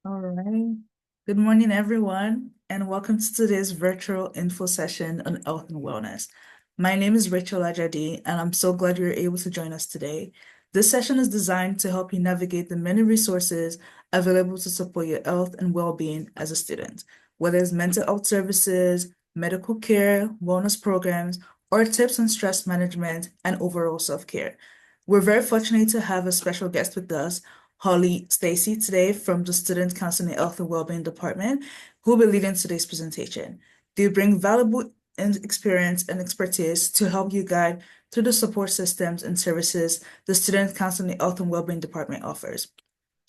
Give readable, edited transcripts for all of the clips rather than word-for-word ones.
All right. Good morning, everyone, and welcome to today's virtual info session on health and wellness. My name is Rachel Ajadi, and I'm so glad you're able to join us today. This session is designed to help you navigate the many resources available to support your health and well-being as a student, whether it's mental health services, medical care, wellness programs, or tips on stress management and overall self-care. We're very fortunate to have a special guest with us, Holly Stacy, today from the Student Counseling Health and Wellbeing Department, who will be leading today's presentation. They bring valuable experience and expertise to help you guide through the support systems and services the Student Counseling Health and Wellbeing Department offers.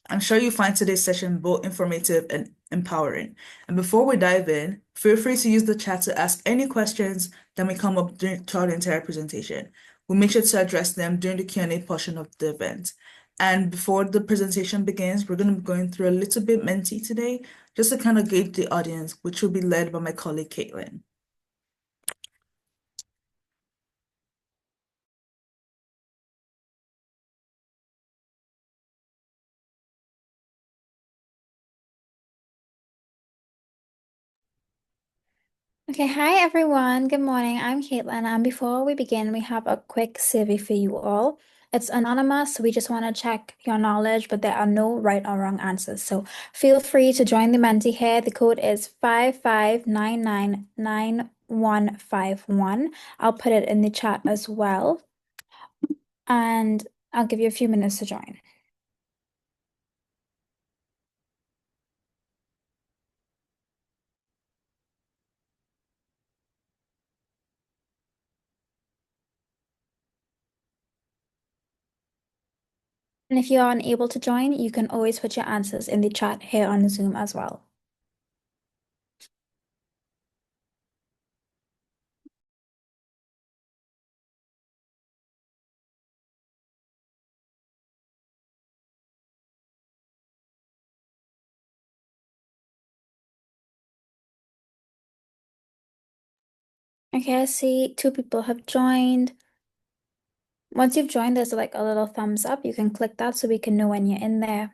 I'm sure you find today's session both informative and empowering. And before we dive in, feel free to use the chat to ask any questions that may come up throughout the entire presentation. We'll make sure to address them during the Q&A portion of the event. And before the presentation begins, we're going to be going through a little bit Menti today, just to kind of gauge the audience, which will be led by my colleague Caitlin. Okay, hi everyone. Good morning. I'm Caitlin. And before we begin, we have a quick survey for you all. It's anonymous, so we just want to check your knowledge, but there are no right or wrong answers. So feel free to join the Menti here. The code is 55999151. I'll put it in the chat as well, and I'll give you a few minutes to join. And if you are unable to join, you can always put your answers in the chat here on Zoom as well. Okay, I see two people have joined. Once you've joined, there's like a little thumbs up. You can click that so we can know when you're in there.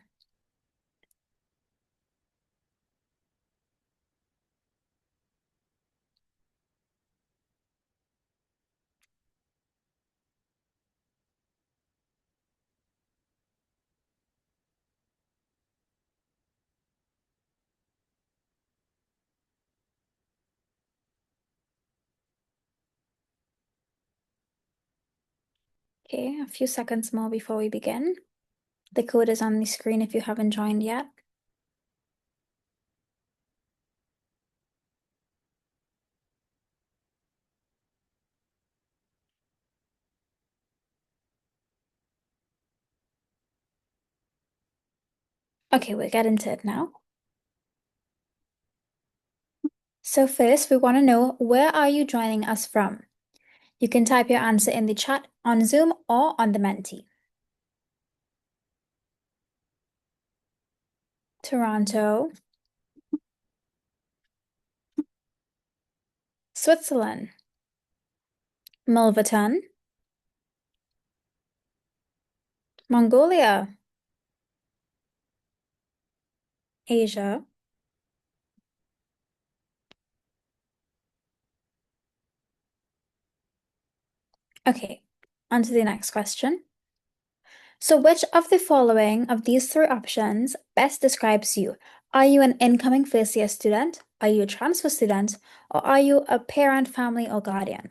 Okay, a few seconds more before we begin. The code is on the screen if you haven't joined yet. Okay, we'll get into it now. So first, we want to know, where are you joining us from? You can type your answer in the chat on Zoom or on the Menti. Toronto, Switzerland, Milverton, Mongolia, Asia. Okay, on to the next question. So which of the following of these three options best describes you? Are you an incoming first year student? Are you a transfer student? Or are you a parent, family, or guardian?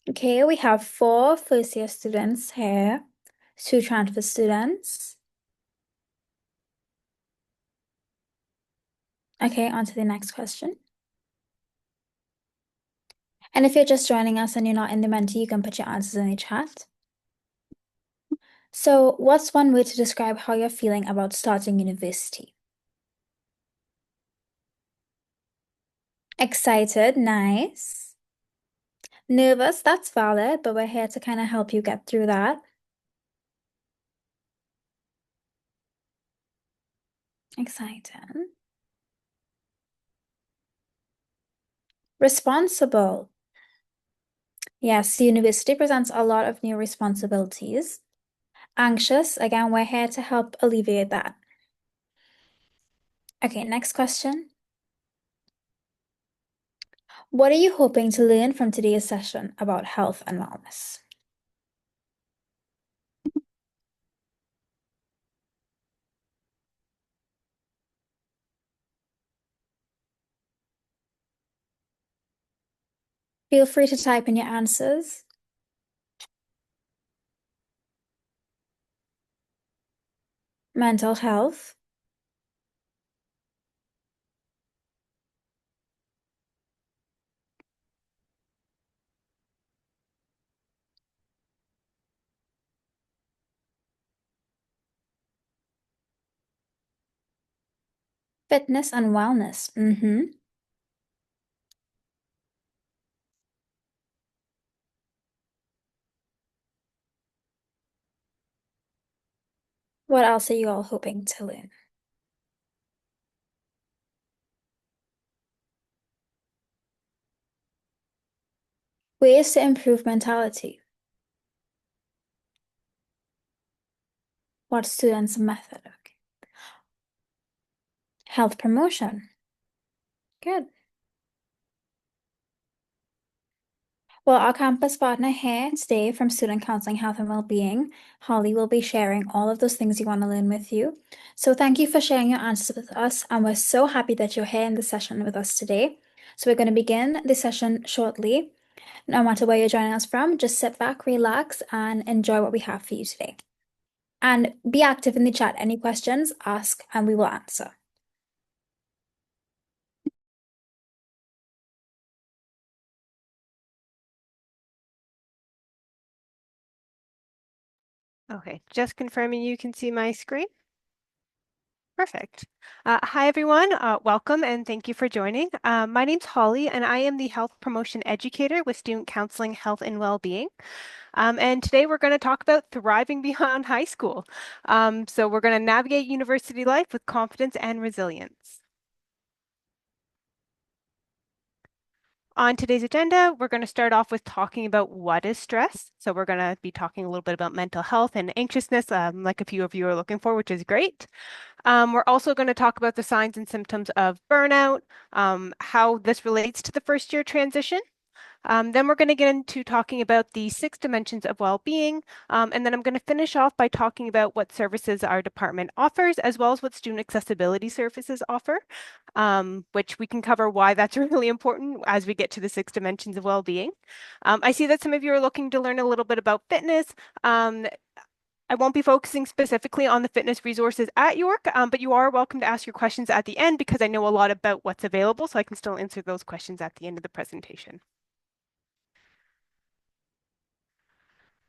Okay, we have 4 first year students here, 2 transfer students. Okay, on to the next question. And if you're just joining us and you're not in the Menti, you can put your answers in the chat. So, what's one way to describe how you're feeling about starting university? Excited, nice. Nervous, that's valid, but we're here to kind of help you get through that. Excited. Responsible. Yes, the university presents a lot of new responsibilities. Anxious, again, we're here to help alleviate that. Okay, next question. What are you hoping to learn from today's session about health and wellness? Feel free to type in your answers. Mental health, fitness and wellness. What else are you all hoping to learn? Ways to improve mentality. What students' method? Okay. Health promotion. Good. Well, our campus partner here today from Student Counseling Health and Wellbeing, Holly, will be sharing all of those things you want to learn with you. So thank you for sharing your answers with us, and we're so happy that you're here in the session with us today. So we're going to begin the session shortly. No matter where you're joining us from, just sit back, relax, and enjoy what we have for you today. And be active in the chat. Any questions, ask, and we will answer. Okay, just confirming you can see my screen. Perfect. Hi, everyone. Welcome and thank you for joining. My name's Holly, and I am the Health Promotion Educator with Student Counseling Health and Wellbeing. And today we're going to talk about thriving beyond high school. So we're going to navigate university life with confidence and resilience. On today's agenda, we're going to start off with talking about what is stress. So we're going to be talking a little bit about mental health and anxiousness, like a few of you are looking for, which is great. We're also going to talk about the signs and symptoms of burnout, how this relates to the first year transition. Then we're going to get into talking about the 6 dimensions of well-being, and then I'm going to finish off by talking about what services our department offers, as well as what student accessibility services offer, which we can cover why that's really important as we get to the 6 dimensions of well-being. I see that some of you are looking to learn a little bit about fitness. I won't be focusing specifically on the fitness resources at York, but you are welcome to ask your questions at the end because I know a lot about what's available, so I can still answer those questions at the end of the presentation.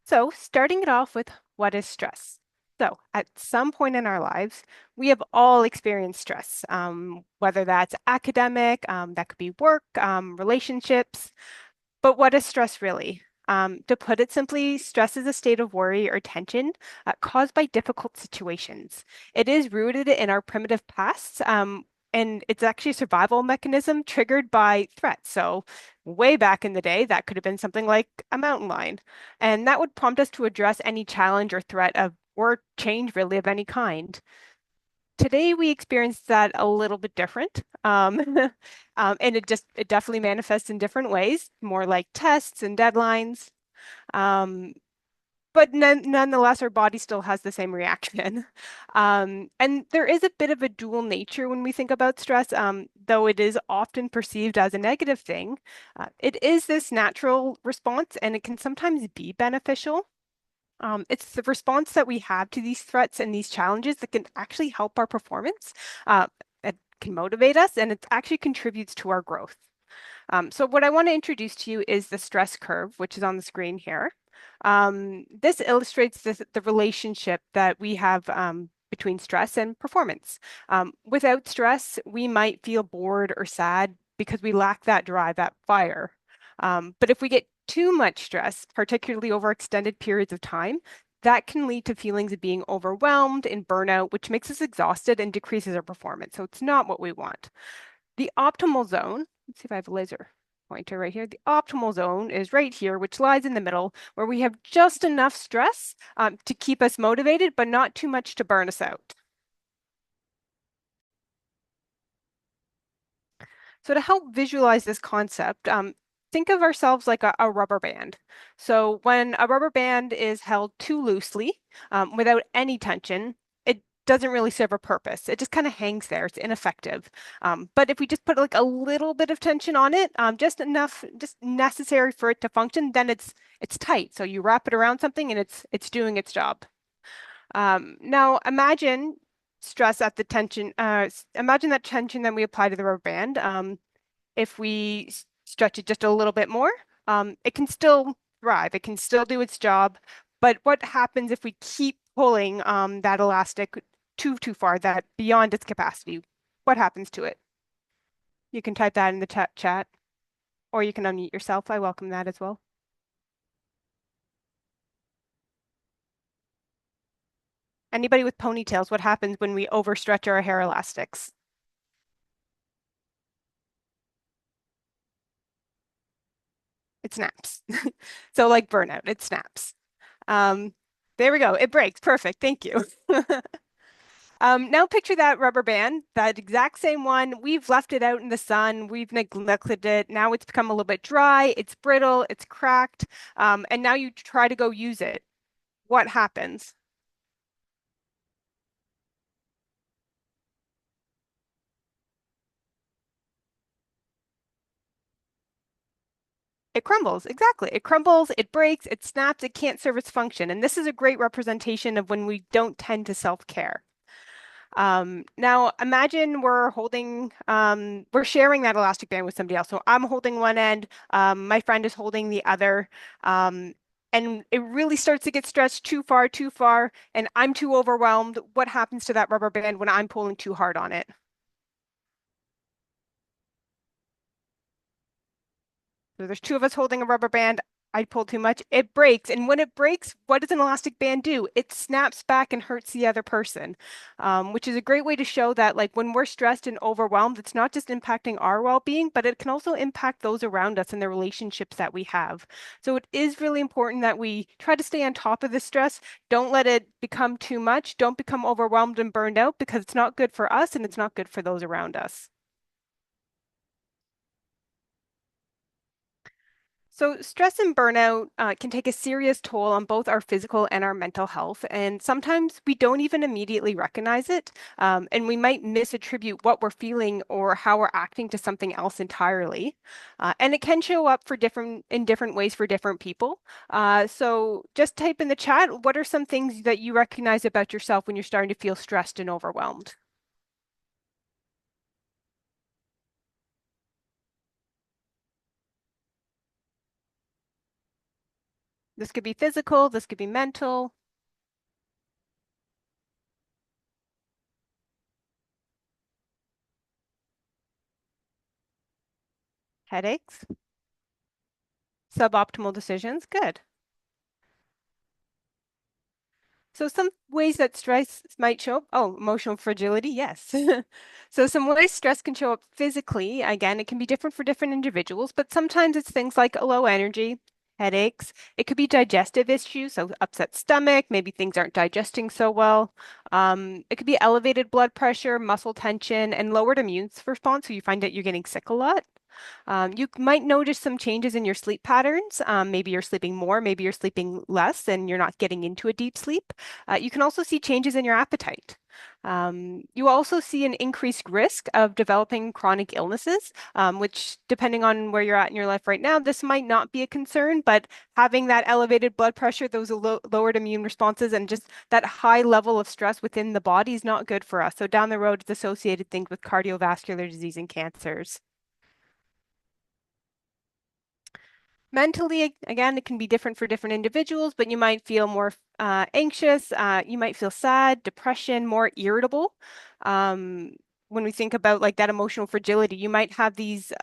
So starting it off with what is stress? So at some point in our lives, we have all experienced stress, whether that's academic, that could be work, relationships. But what is stress really? To put it simply, stress is a state of worry or tension caused by difficult situations. It is rooted in our primitive past, and it's actually a survival mechanism triggered by threats. So way back in the day, that could have been something like a mountain lion, and that would prompt us to address any challenge or threat of or change really of any kind. Today we experience that a little bit different, and it definitely manifests in different ways, more like tests and deadlines. Um, but nonetheless, our body still has the same reaction. And there is a bit of a dual nature when we think about stress, though it is often perceived as a negative thing. It is this natural response, and it can sometimes be beneficial. It's the response that we have to these threats and these challenges that can actually help our performance. It can motivate us, and it actually contributes to our growth. So what I want to introduce to you is the stress curve, which is on the screen here. This illustrates the relationship that we have between stress and performance. Without stress, we might feel bored or sad because we lack that drive, that fire. But if we get too much stress, particularly over extended periods of time, that can lead to feelings of being overwhelmed and burnout, which makes us exhausted and decreases our performance. So it's not what we want. The optimal zone, let's see if I have a laser. pointer right here, the optimal zone is right here, which lies in the middle, where we have just enough stress to keep us motivated, but not too much to burn us out. So to help visualize this concept, think of ourselves like a rubber band. So when a rubber band is held too loosely, without any tension, it doesn't really serve a purpose. It just kind of hangs there. It's ineffective. But if we just put like a little bit of tension on it, just enough, just necessary for it to function, then it's tight. So you wrap it around something and it's doing its job. Now imagine stress at the tension, imagine that tension that we apply to the rubber band. If we stretch it just a little bit more, it can still thrive. It can still do its job. But what happens if we keep pulling that elastic too far, that beyond its capacity? What happens to it? You can type that in the chat, or you can unmute yourself. I welcome that as well. Anybody with ponytails, what happens when we overstretch our hair elastics? It snaps. So like burnout, it snaps. There we go. It breaks. Perfect. Thank you. Now picture that rubber band, that exact same one. We've left it out in the sun. We've neglected it. Now it's become a little bit dry. It's brittle. It's cracked. And now you try to go use it. What happens? It crumbles, exactly. It crumbles, it breaks, it snaps, it can't serve its function. And this is a great representation of when we don't tend to self-care. Now imagine we're sharing that elastic band with somebody else. So I'm holding one end, my friend is holding the other, and it really starts to get stretched too far, and I'm too overwhelmed. What happens to that rubber band when I'm pulling too hard on it? So there's two of us holding a rubber band. I pull too much, it breaks. And when it breaks, what does an elastic band do? It snaps back and hurts the other person, which is a great way to show that like when we're stressed and overwhelmed, it's not just impacting our well-being, but it can also impact those around us and the relationships that we have. So it is really important that we try to stay on top of the stress. Don't let it become too much. Don't become overwhelmed and burned out because it's not good for us and it's not good for those around us. So stress and burnout can take a serious toll on both our physical and our mental health. And sometimes we don't even immediately recognize it. And we might misattribute what we're feeling or how we're acting to something else entirely. And it can show up in different ways for different people. So just type in the chat, what are some things that you recognize about yourself when you're starting to feel stressed and overwhelmed? This could be physical, this could be mental. Headaches, suboptimal decisions. Good. So some ways that stress might show up, oh, emotional fragility, yes. So some ways stress can show up physically, again, it can be different for different individuals, but sometimes it's things like a low energy, headaches. It could be digestive issues, so upset stomach, maybe things aren't digesting so well. It could be elevated blood pressure, muscle tension, and lowered immune response, so you find that you're getting sick a lot. You might notice some changes in your sleep patterns. Maybe you're sleeping more, maybe you're sleeping less, and you're not getting into a deep sleep. You can also see changes in your appetite. You also see an increased risk of developing chronic illnesses, which, depending on where you're at in your life right now, this might not be a concern, but having that elevated blood pressure, those lowered immune responses, and just that high level of stress within the body is not good for us. So down the road, it's associated things with cardiovascular disease and cancers. Mentally, again, it can be different for different individuals, but you might feel more anxious, you might feel sad, depression, more irritable. When we think about like that emotional fragility, you might have these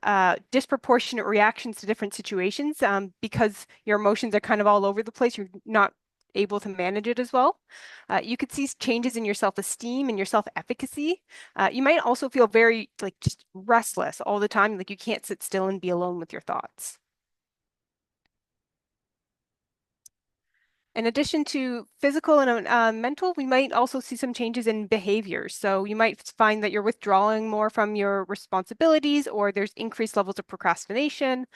disproportionate reactions to different situations because your emotions are kind of all over the place. You're not able to manage it as well. You could see changes in your self-esteem and your self-efficacy. You might also feel very like just restless all the time, like you can't sit still and be alone with your thoughts. In addition to physical and mental, we might also see some changes in behaviors. So you might find that you're withdrawing more from your responsibilities, or there's increased levels of procrastination,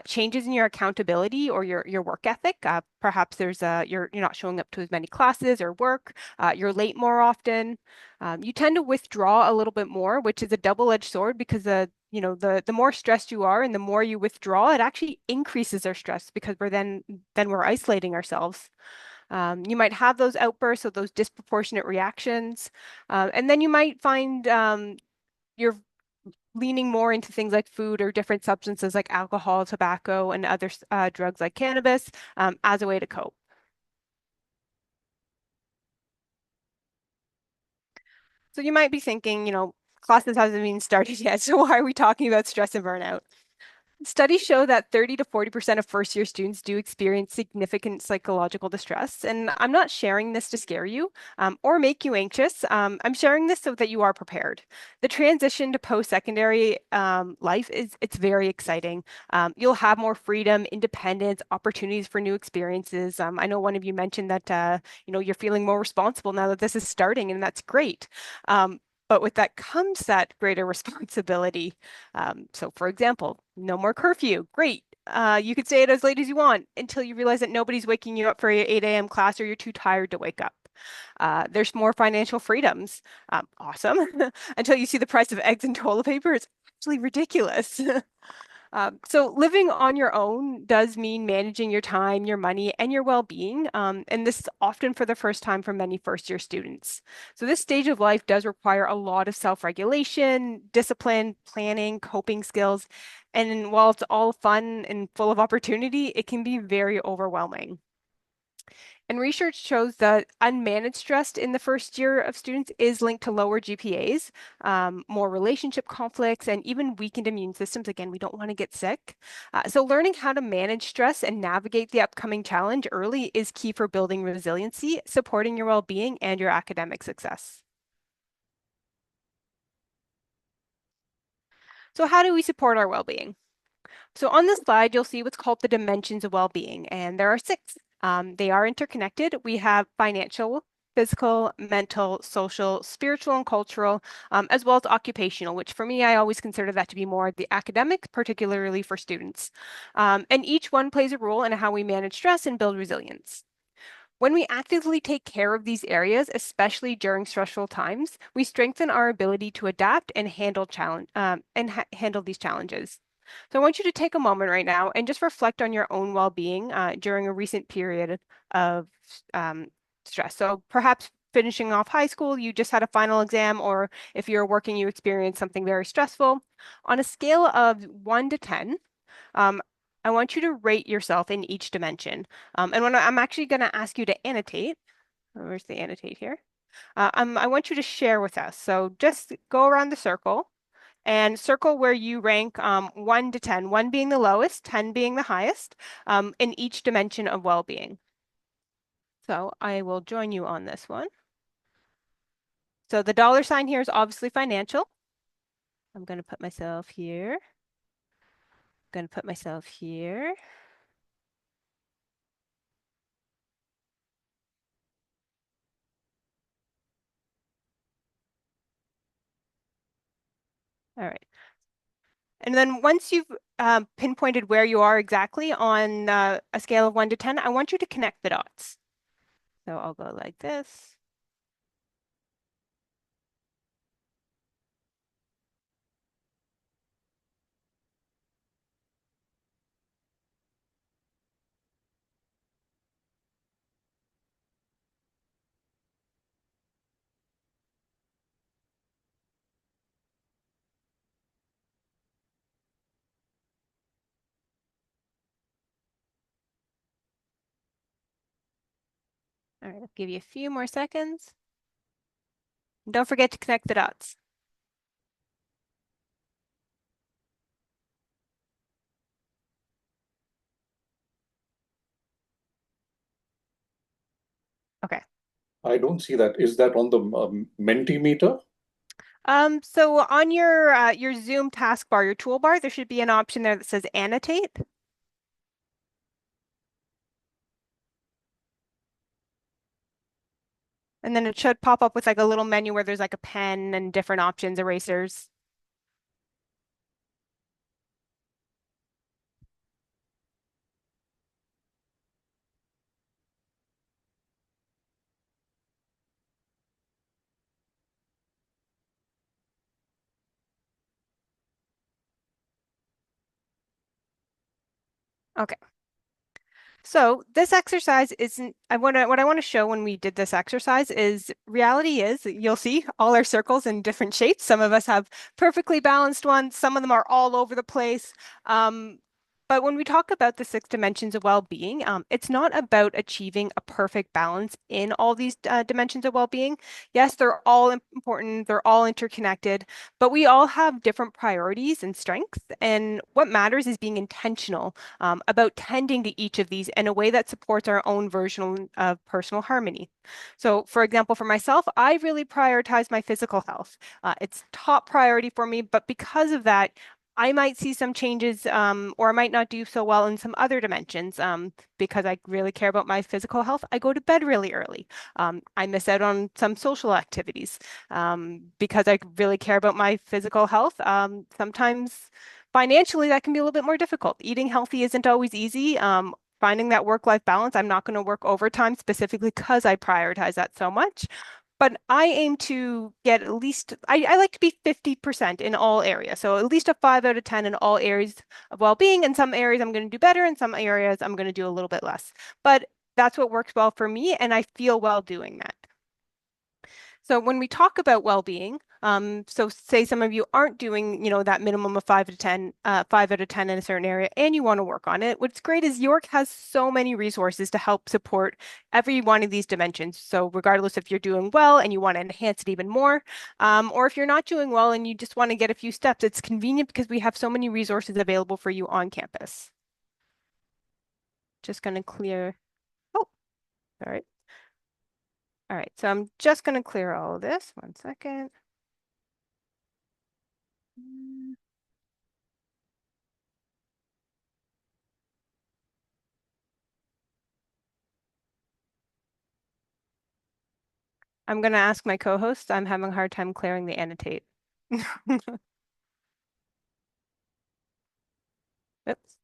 changes in your accountability or your work ethic. Perhaps there's you're not showing up to as many classes or work. You're late more often. You tend to withdraw a little bit more, which is a double-edged sword because the more stressed you are and the more you withdraw, it actually increases our stress because we're isolating ourselves. You might have those outbursts or those disproportionate reactions, and then you might find you're leaning more into things like food or different substances like alcohol, tobacco, and other drugs like cannabis as a way to cope. So you might be thinking, classes hasn't even started yet, so why are we talking about stress and burnout? Studies show that 30 to 40% of first year students do experience significant psychological distress. And I'm not sharing this to scare you or make you anxious. I'm sharing this so that you are prepared. The transition to post-secondary life it's very exciting. You'll have more freedom, independence, opportunities for new experiences. I know one of you mentioned that you're feeling more responsible now that this is starting, and that's great. But with that comes that greater responsibility. So for example, no more curfew. Great. You could stay it as late as you want until you realize that nobody's waking you up for your 8 a.m. class or you're too tired to wake up. There's more financial freedoms. Awesome. Until you see the price of eggs and toilet paper, it's actually ridiculous. So living on your own does mean managing your time, your money, and your well-being. And this is often for the first time for many first-year students. So this stage of life does require a lot of self-regulation, discipline, planning, coping skills. And while it's all fun and full of opportunity, it can be very overwhelming. And research shows that unmanaged stress in the first year of students is linked to lower GPAs, more relationship conflicts, and even weakened immune systems. Again, we don't want to get sick. So learning how to manage stress and navigate the upcoming challenge early is key for building resiliency, supporting your well-being, and your academic success. So how do we support our well-being? So on this slide, you'll see what's called the dimensions of well-being, and there are 6. They are interconnected. We have financial, physical, mental, social, spiritual, and cultural, as well as occupational, which for me, I always consider that to be more the academic, particularly for students. And each one plays a role in how we manage stress and build resilience. When we actively take care of these areas, especially during stressful times, we strengthen our ability to adapt and handle these challenges. So I want you to take a moment right now and just reflect on your own well-being during a recent period of stress. So perhaps finishing off high school, you just had a final exam, or if you're working, you experienced something very stressful. On a scale of 1 to 10, um, I want you to rate yourself in each dimension. And when I'm actually going to ask you to annotate, where's the annotate here? I want you to share with us. So just go around the circle and circle where you rank 1 to 10, 1 being the lowest, 10 being the highest, in each dimension of well-being. So I will join you on this one. So the dollar sign here is obviously financial. I'm going to put myself here. I'm going to put myself here. All right. And then once you've pinpointed where you are exactly on a scale of 1 to 10, I want you to connect the dots. So I'll go like this. All right, I'll give you a few more seconds. And don't forget to connect the dots. Okay. I don't see that. Is that on the Mentimeter? So on your Zoom taskbar, your toolbar, there should be an option there that says annotate. And then it should pop up with like a little menu where there's like a pen and different options, erasers. Okay. So this exercise isn't, what I want to show when we did this exercise is reality is, you'll see all our circles in different shapes. Some of us have perfectly balanced ones. Some of them are all over the place. But when we talk about the 6 dimensions of well-being, it's not about achieving a perfect balance in all these dimensions of well-being. Yes, they're all important. They're all interconnected, but we all have different priorities and strengths. And what matters is being intentional about tending to each of these in a way that supports our own version of personal harmony. So, for example, for myself, I really prioritize my physical health. It's top priority for me, but because of that, I might see some changes or I might not do so well in some other dimensions because I really care about my physical health. I go to bed really early. I miss out on some social activities because I really care about my physical health. Sometimes financially, that can be a little bit more difficult. Eating healthy isn't always easy. Finding that work-life balance, I'm not going to work overtime specifically because I prioritize that so much. But I aim to get at least, I like to be 50% in all areas. So at least a 5 out of 10 in all areas of well-being. In some areas, I'm going to do better. In some areas, I'm going to do a little bit less. But that's what works well for me. And I feel well doing that. So when we talk about well-being, so say some of you aren't doing, that minimum of 5 to 10, 5 out of 10 in a certain area, and you want to work on it. What's great is York has so many resources to help support every one of these dimensions. So regardless if you're doing well and you want to enhance it even more, or if you're not doing well and you just want to get a few steps, it's convenient because we have so many resources available for you on campus. Just going to clear. Oh, all right. All right, so I'm just going to clear all of this. 1 second. I'm going to ask my co-host. I'm having a hard time clearing the annotate. Oops.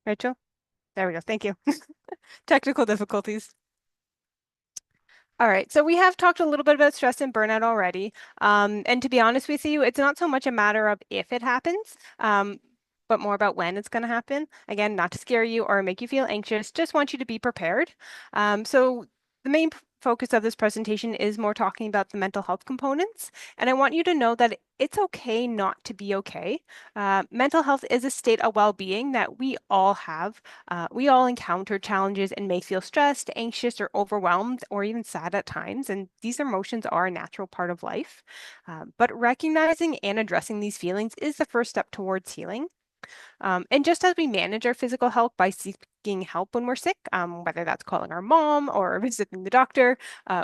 Rachel? There we go. Thank you. Technical difficulties. All right, so we have talked a little bit about stress and burnout already. And to be honest with you, it's not so much a matter of if it happens, but more about when it's going to happen. Again, not to scare you or make you feel anxious, just want you to be prepared. So the main focus of this presentation is more talking about the mental health components. And I want you to know that it's okay not to be okay. Mental health is a state of well-being that we all have. We all encounter challenges and may feel stressed, anxious, or overwhelmed, or even sad at times. And these emotions are a natural part of life. But recognizing and addressing these feelings is the first step towards healing. And just as we manage our physical health by seeking help when we're sick, whether that's calling our mom or visiting the doctor,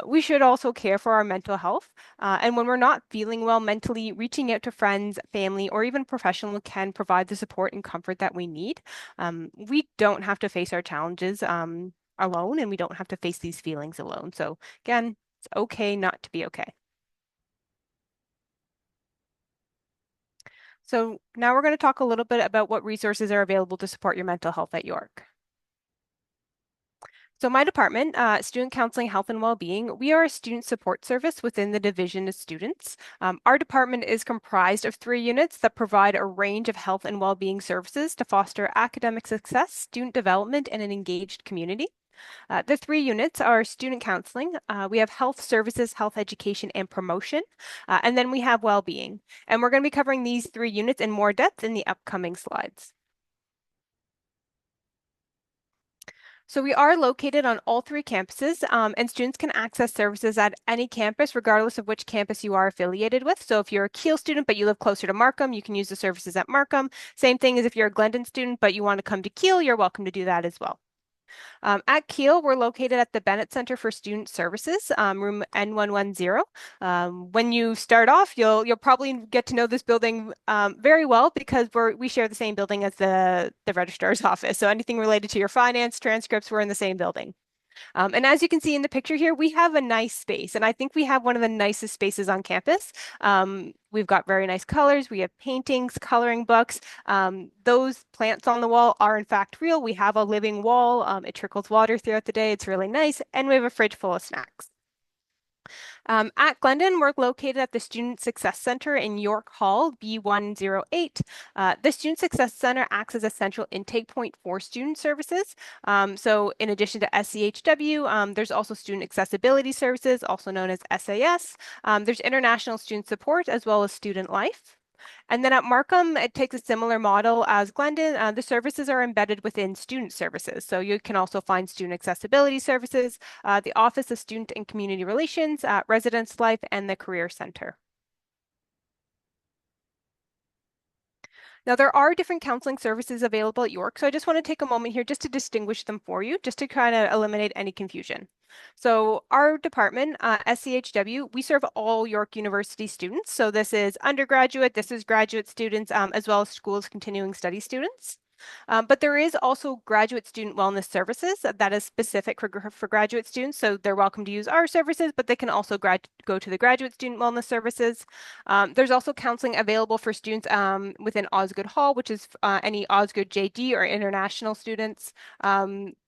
we should also care for our mental health. And when we're not feeling well mentally, reaching out to friends, family, or even professional can provide the support and comfort that we need. We don't have to face our challenges alone, and we don't have to face these feelings alone. So again, it's okay not to be okay. So now we're going to talk a little bit about what resources are available to support your mental health at York. So my department, Student Counseling, Health and Wellbeing, we are a student support service within the Division of Students. Our department is comprised of 3 units that provide a range of health and wellbeing services to foster academic success, student development, and an engaged community. The 3 units are student counseling, we have health services, health education, and promotion, and then we have well-being. And we're going to be covering these 3 units in more depth in the upcoming slides. So we are located on all 3 campuses, and students can access services at any campus, regardless of which campus you are affiliated with. So if you're a Keele student, but you live closer to Markham, you can use the services at Markham. Same thing as if you're a Glendon student, but you want to come to Keele, you're welcome to do that as well. At Keele, we're located at the Bennett Center for Student Services, room N110. When you start off, you'll probably get to know this building very well because we share the same building as the registrar's office. So anything related to your finance transcripts, we're in the same building. And as you can see in the picture here, we have a nice space, and I think we have one of the nicest spaces on campus. We've got very nice colors. We have paintings, coloring books. Those plants on the wall are in fact real. We have a living wall. It trickles water throughout the day. It's really nice. And we have a fridge full of snacks. At Glendon, we're located at the Student Success Center in York Hall, B108. The Student Success Center acts as a central intake point for student services. So in addition to SCHW, there's also Student Accessibility Services, also known as SAS. There's International Student Support, as well as Student Life. And then at Markham, it takes a similar model as Glendon. The services are embedded within student services. So you can also find student accessibility services, the Office of Student and Community Relations, Residence Life, and the Career Center. Now, there are different counseling services available at York, so I just want to take a moment here just to distinguish them for you, just to kind of eliminate any confusion. So our department, SCHW, we serve all York University students. So this is undergraduate, this is graduate students, as well as schools continuing study students. But there is also graduate student wellness services that is specific for graduate students. So they're welcome to use our services, but they can also go to the graduate student wellness services. There's also counseling available for students within Osgoode Hall, which is any Osgoode JD or international students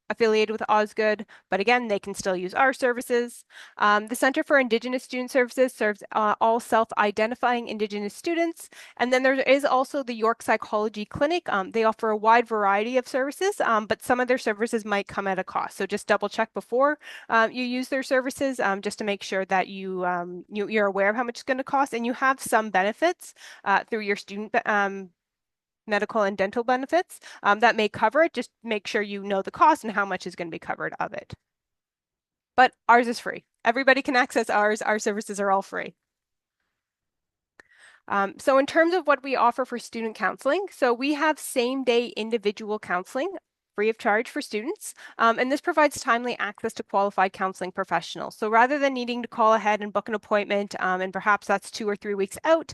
affiliated with Osgoode, but again, they can still use our services. The Center for Indigenous Student Services serves all self-identifying Indigenous students. And then there is also the York Psychology Clinic. They offer a wide variety of services, but some of their services might come at a cost. So just double check before you use their services just to make sure that you're aware of how much it's going to cost, and you have some benefits through your student medical and dental benefits that may cover it. Just make sure you know the cost and how much is going to be covered of it. But ours is free. Everybody can access ours. Our services are all free. So in terms of what we offer for student counseling, so we have same-day individual counseling free of charge for students. And this provides timely access to qualified counseling professionals. So rather than needing to call ahead and book an appointment, and perhaps that's 2 or 3 weeks out,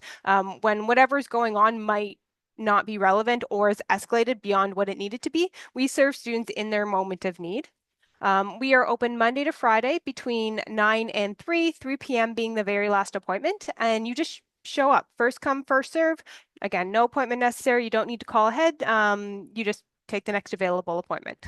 when whatever's going on might not be relevant or is escalated beyond what it needed to be, we serve students in their moment of need. We are open Monday to Friday between 9 and 3 p.m. being the very last appointment, and you just show up. First come, first serve. Again, no appointment necessary. You don't need to call ahead. You just take the next available appointment.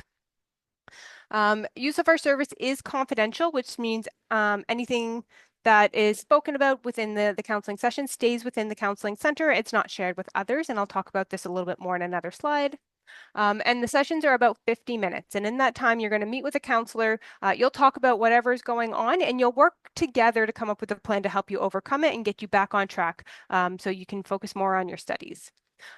Use of our service is confidential, which means anything that is spoken about within the counseling session stays within the counseling center. It's not shared with others, and I'll talk about this a little bit more in another slide. And the sessions are about 50 minutes. And in that time, you're going to meet with a counselor. You'll talk about whatever is going on, and you'll work together to come up with a plan to help you overcome it and get you back on track so you can focus more on your studies.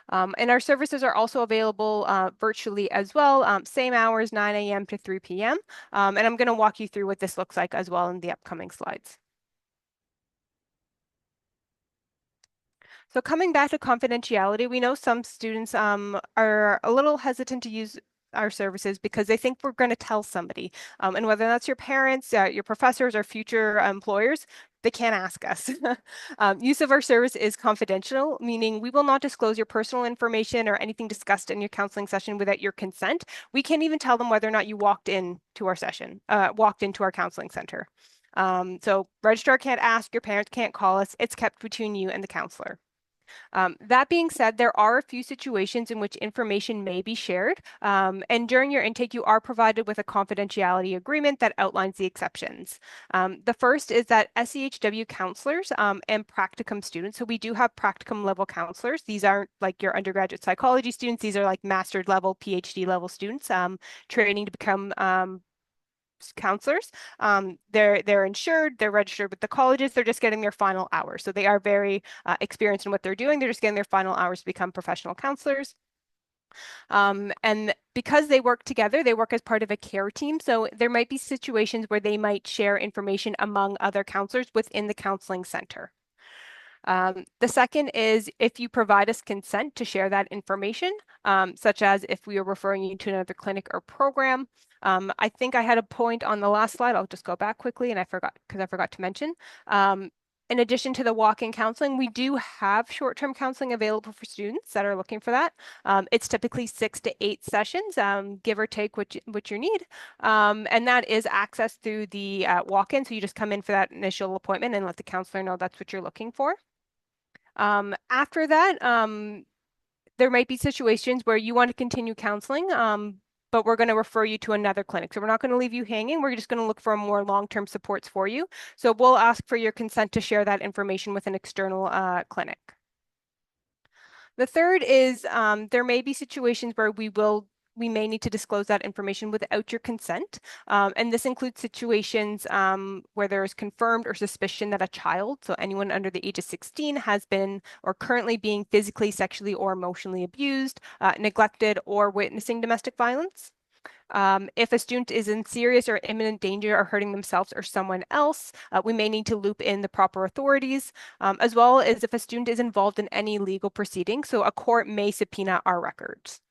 And our services are also available virtually as well, same hours, 9 a.m. to 3 p.m. And I'm going to walk you through what this looks like as well in the upcoming slides. So coming back to confidentiality, we know some students are a little hesitant to use our services because they think we're going to tell somebody. And whether that's your parents, your professors, or future employers, they can't ask us. Use of our service is confidential, meaning we will not disclose your personal information or anything discussed in your counseling session without your consent. We can't even tell them whether or not you walked into our session, walked into our counseling center. So registrar can't ask, your parents can't call us. It's kept between you and the counselor. That being said, there are a few situations in which information may be shared, and during your intake, you are provided with a confidentiality agreement that outlines the exceptions. The first is that SCHW counselors and practicum students, so we do have practicum level counselors. These aren't like your undergraduate psychology students. These are like master's level, PhD level students training to become counselors. They're insured, they're registered with the colleges, they're just getting their final hours. So they are very experienced in what they're doing. They're just getting their final hours to become professional counselors. And because they work together, they work as part of a care team. So there might be situations where they might share information among other counselors within the counseling center. The second is if you provide us consent to share that information, such as if we are referring you to another clinic or program. I think I had a point on the last slide. I'll just go back quickly, and I forgot to mention. In addition to the walk-in counseling, we do have short-term counseling available for students that are looking for that. It's typically 6 to 8 sessions, give or take what you need. And that is accessed through the walk-in. So you just come in for that initial appointment and let the counselor know that's what you're looking for. After that, there might be situations where you want to continue counseling, but we're going to refer you to another clinic. So we're not going to leave you hanging. We're just going to look for more long-term supports for you. So we'll ask for your consent to share that information with an external clinic. The third is there may be situations where we may need to disclose that information without your consent. And this includes situations where there is confirmed or suspicion that a child, so anyone under the age of 16, has been or currently being physically, sexually, or emotionally abused, neglected, or witnessing domestic violence. If a student is in serious or imminent danger of hurting themselves or someone else, we may need to loop in the proper authorities, as well as if a student is involved in any legal proceeding. So a court may subpoena our records.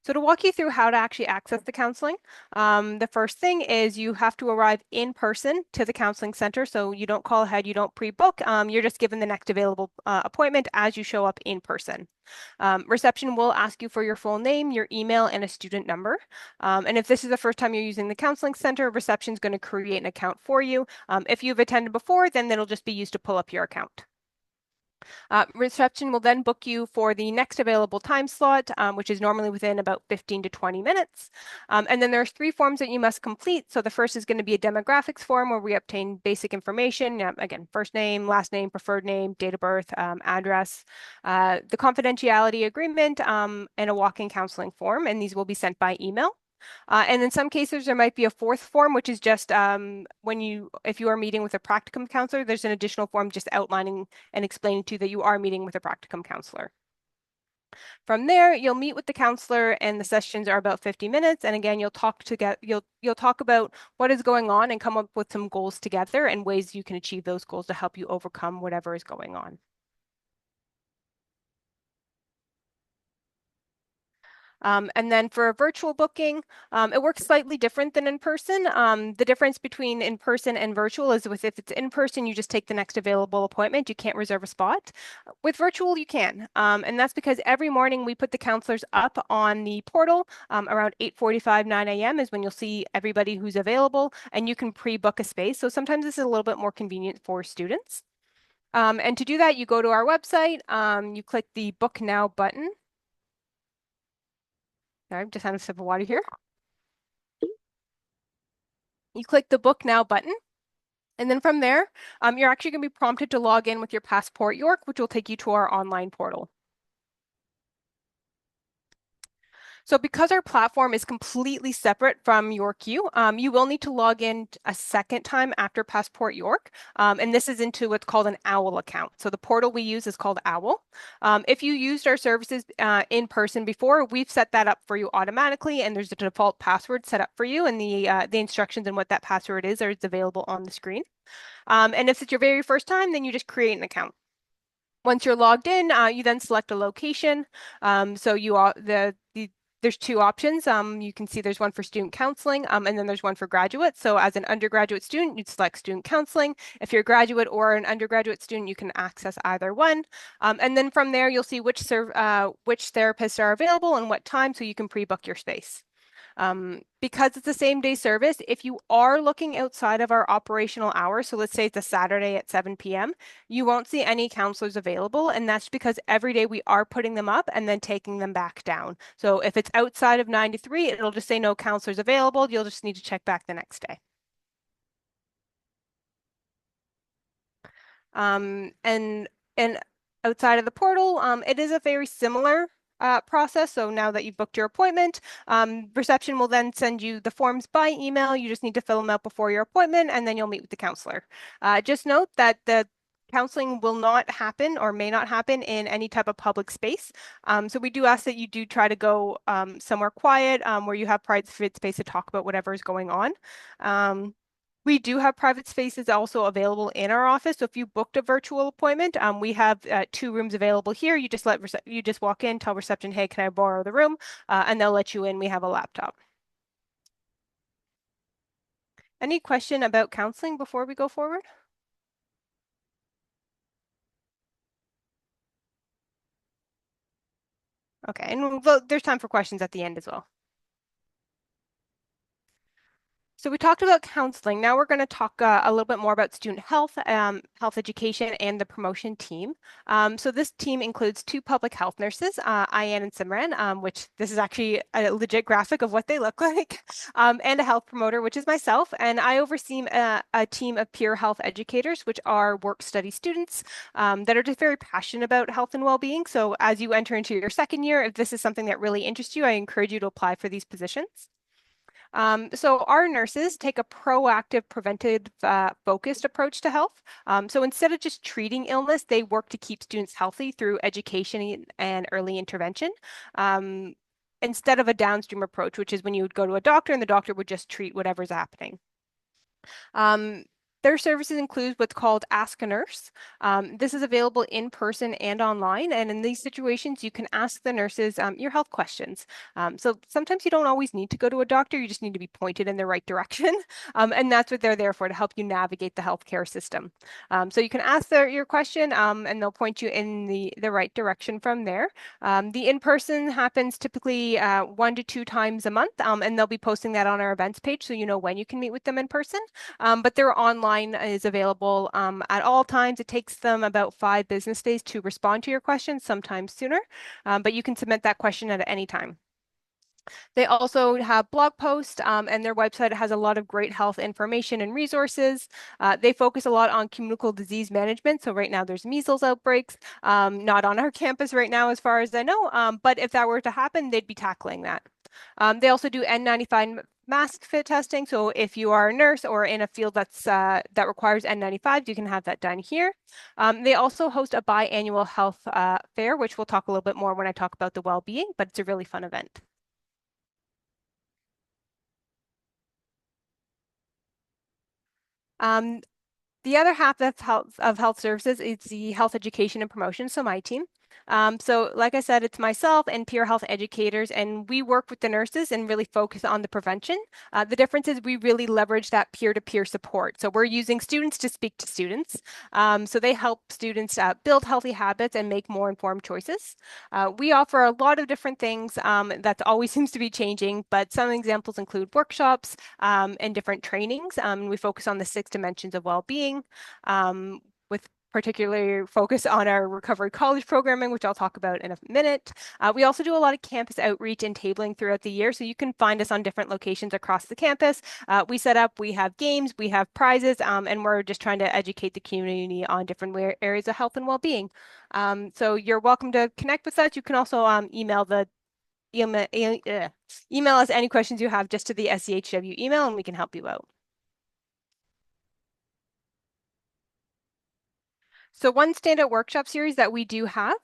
So to walk you through how to actually access the counseling, the first thing is you have to arrive in person to the counseling center. So you don't call ahead, you don't pre-book, you're just given the next available appointment as you show up in person. Reception will ask you for your full name, your email, and a student number. And if this is the first time you're using the counseling center, reception is going to create an account for you. If you've attended before, then it'll just be used to pull up your account. Reception will then book you for the next available time slot, which is normally within about 15 to 20 minutes. And then there's 3 forms that you must complete. So the first is going to be a demographics form where we obtain basic information. Again, first name, last name, preferred name, date of birth, address, the confidentiality agreement, and a walk-in counseling form. And these will be sent by email. And in some cases, there might be a 4th form, which is just if you are meeting with a practicum counselor, there's an additional form just outlining and explaining to you that you are meeting with a practicum counselor. From there, you'll meet with the counselor, and the sessions are about 50 minutes. And again, you'll talk about what is going on and come up with some goals together and ways you can achieve those goals to help you overcome whatever is going on. And then for a virtual booking, it works slightly different than in person. The difference between in person and virtual is if it's in person, you just take the next available appointment. You can't reserve a spot. With virtual, you can. And that's because every morning we put the counselors up on the portal around 8:45, 9 a.m. is when you'll see everybody who's available, and you can pre-book a space. So sometimes this is a little bit more convenient for students. And to do that, you go to our website, you click the Book Now button. Sorry, I'm just having a sip of water here. You click the Book Now button, and then from there, you're actually going to be prompted to log in with your Passport York, which will take you to our online portal. So because our platform is completely separate from YorkU, you will need to log in a second time after Passport York, and this is into what's called an OWL account. So the portal we use is called OWL. If you used our services in person before, we've set that up for you automatically, and there's a default password set up for you, and the instructions and what that password is are available on the screen. And if it's your very first time, then you just create an account. Once you're logged in, you then select a location. So there's 2 options. You can see there's one for student counseling, and then there's one for graduates. So as an undergraduate student, you'd select student counseling. If you're a graduate or an undergraduate student, you can access either one. And then from there, you'll see which therapists are available and what time, so you can pre-book your space. Because it's a same-day service, if you are looking outside of our operational hours, so let's say it's a Saturday at 7 p.m., you won't see any counselors available, and that's because every day we are putting them up and then taking them back down. So if it's outside of 9 to 3, it'll just say no counselors available. You'll just need to check back the next day. And outside of the portal, it is a very similar process. So now that you've booked your appointment, reception will then send you the forms by email. You just need to fill them out before your appointment, and then you'll meet with the counselor. Just note that counseling will not happen or may not happen in any type of public space. So we do ask that you do try to go somewhere quiet where you have private space to talk about whatever is going on. We do have private spaces also available in our office. So if you booked a virtual appointment, we have 2 rooms available here. You just walk in, tell reception, hey, can I borrow the room? And they'll let you in. We have a laptop. Any question about counseling before we go forward? Okay, and there's time for questions at the end as well. So we talked about counseling. Now we're going to talk a little bit more about student health, health education, and the promotion team. So this team includes 2 public health nurses, Ayan and Simran, which this is actually a legit graphic of what they look like, and a health promoter, which is myself. And I oversee a team of peer health educators, which are work-study students that are just very passionate about health and well-being. So as you enter into your second year, if this is something that really interests you, I encourage you to apply for these positions. So our nurses take a proactive, preventive, focused approach to health. So instead of just treating illness, they work to keep students healthy through education and early intervention. Instead of a downstream approach, which is when you would go to a doctor and the doctor would just treat whatever's happening. Their services include what's called Ask a Nurse. This is available in person and online. And in these situations, you can ask the nurses your health questions. So sometimes you don't always need to go to a doctor. You just need to be pointed in the right direction. And that's what they're there for, to help you navigate the healthcare system. So you can ask your question and they'll point you in the right direction from there. The in-person happens typically 1 to 2 times a month. And they'll be posting that on our events page so you know when you can meet with them in person. But their online is available at all times. It takes them about 5 business days to respond to your questions, sometimes sooner, but you can submit that question at any time. They also have blog posts and their website has a lot of great health information and resources. They focus a lot on communicable disease management. So right now there's measles outbreaks, not on our campus right now, as far as I know, but if that were to happen, they'd be tackling that. They also do N95 mask fit testing. So if you are a nurse or in a field that requires N95s, you can have that done here. They also host a biannual health fair, which we'll talk a little bit more when I talk about the well-being, but it's a really fun event. The other half of health services is the health education and promotion, so my team. So like I said, it's myself and peer health educators, and we work with the nurses and really focus on the prevention. The difference is we really leverage that peer-to-peer support. So we're using students to speak to students. So they help students build healthy habits and make more informed choices. We offer a lot of different things that always seems to be changing, but some examples include workshops and different trainings. We focus on the 6 dimensions of well-being with particular focus on our recovery college programming, which I'll talk about in a minute. We also do a lot of campus outreach and tabling throughout the year, so you can find us on different locations across the campus. We have games, we have prizes, and we're just trying to educate the community on different areas of health and well-being. So you're welcome to connect with us. You can also email us any questions you have just to the SCHW email, and we can help you out. So one standout workshop series that we do have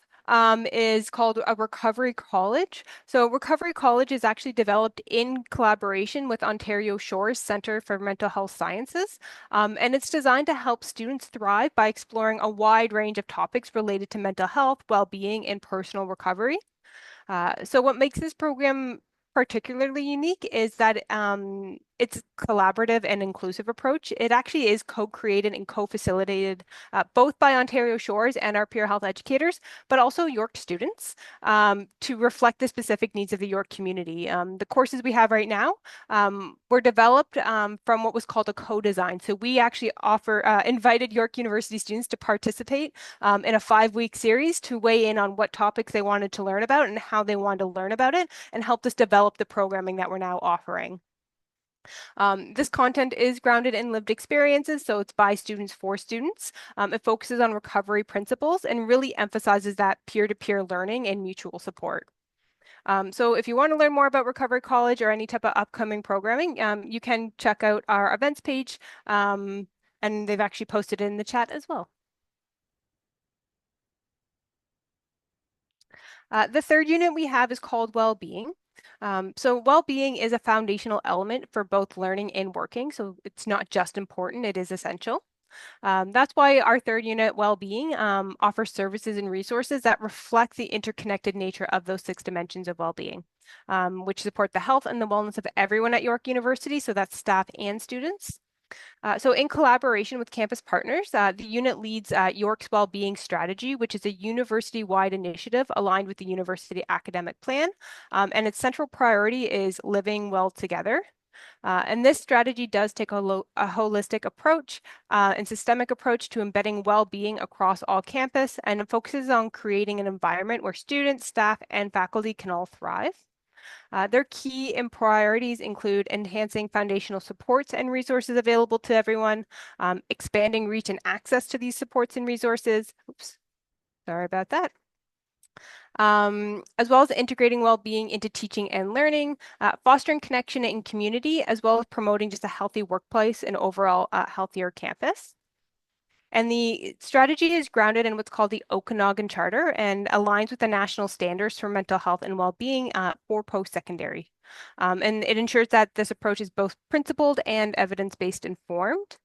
is called a Recovery College. So Recovery College is actually developed in collaboration with Ontario Shores Centre for Mental Health Sciences. And it's designed to help students thrive by exploring a wide range of topics related to mental health, well-being, and personal recovery. So what makes this program particularly unique is that it's a collaborative and inclusive approach. It actually is co-created and co-facilitated both by Ontario Shores and our peer health educators, but also York students to reflect the specific needs of the York community. The courses we have right now were developed from what was called a co-design. So we actually invited York University students to participate in a 5-week series to weigh in on what topics they wanted to learn about and how they wanted to learn about it, and helped us develop the programming that we're now offering. This content is grounded in lived experiences, so it's by students for students. It focuses on recovery principles and really emphasizes that peer-to-peer learning and mutual support. So if you want to learn more about Recovery College or any type of upcoming programming, you can check out our events page, and they've actually posted it in the chat as well. The third unit we have is called well-being. So well-being is a foundational element for both learning and working. So it's not just important, it is essential. That's why our third unit, well-being, offers services and resources that reflect the interconnected nature of those 6 dimensions of well-being, which support the health and the wellness of everyone at York University. So that's staff and students. So in collaboration with campus partners, the unit leads York's Wellbeing Strategy, which is a university-wide initiative aligned with the university academic plan. And its central priority is living well together. And this strategy does take a holistic approach and systemic approach to embedding well-being across all campus, and it focuses on creating an environment where students, staff, and faculty can all thrive. Their key and priorities include enhancing foundational supports and resources available to everyone, expanding reach and access to these supports and resources. Oops, sorry about that. As well as integrating well-being into teaching and learning, fostering connection and community, as well as promoting just a healthy workplace and overall healthier campus. And the strategy is grounded in what's called the Okanagan Charter and aligns with the national standards for mental health and well-being for post-secondary. And it ensures that this approach is both principled and evidence-based informed.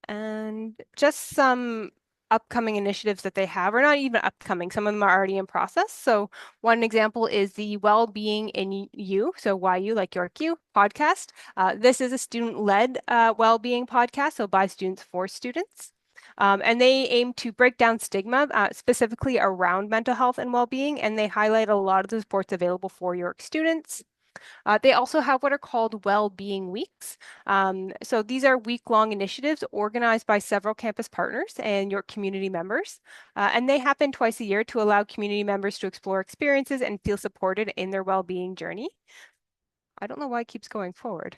And just some upcoming initiatives that they have, or not even upcoming, some of them are already in process. So one example is the Well-Being in You, so YU, like York U, podcast. This is a student-led well-being podcast, so by students for students. And they aim to break down stigma, specifically around mental health and well-being, and they highlight a lot of the supports available for York students. They also have what are called well-being weeks. So these are week-long initiatives organized by several campus partners and York community members. And they happen twice a year to allow community members to explore experiences and feel supported in their well-being journey. I don't know why it keeps going forward.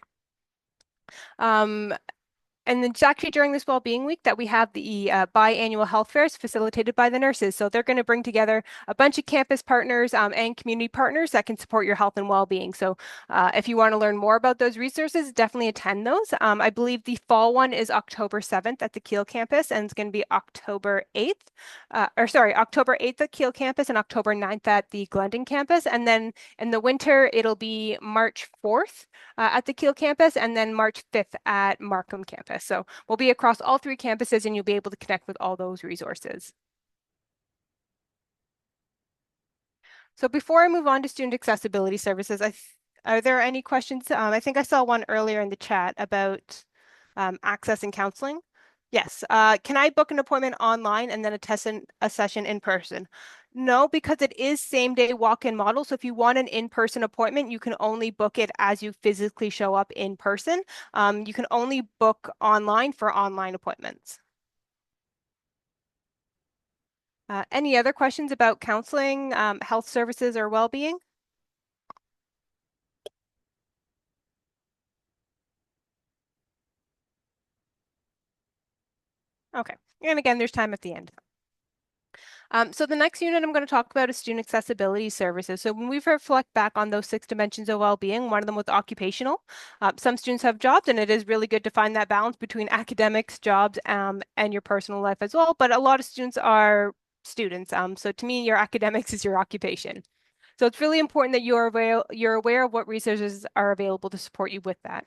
And then it's actually during this well-being week that we have the biannual health fairs facilitated by the nurses. So they're going to bring together a bunch of campus partners and community partners that can support your health and well-being. So if you want to learn more about those resources, definitely attend those. I believe the fall one is October 7th at the Keele campus, and it's going to be October 8th, October 8th at Keele campus and October 9th at the Glendon campus. And then in the winter, it'll be March 4th at the Keele campus, and then March 5th at Markham campus. So we'll be across all 3 campuses, and you'll be able to connect with all those resources. So before I move on to student accessibility services, are there any questions? I think I saw one earlier in the chat about access and counseling. Yes. Can I book an appointment online and then a session in person? No, because it is same-day walk-in model. So if you want an in-person appointment, you can only book it as you physically show up in person. You can only book online for online appointments. Any other questions about counseling, health services, or well-being? Okay, and again, there's time at the end. So the next unit I'm going to talk about is student accessibility services. So when we reflect back on those 6 dimensions of well-being, one of them was occupational. Some students have jobs, and it is really good to find that balance between academics, jobs, and your personal life as well. But a lot of students are students. So to me, your academics is your occupation. So it's really important that you're aware of what resources are available to support you with that.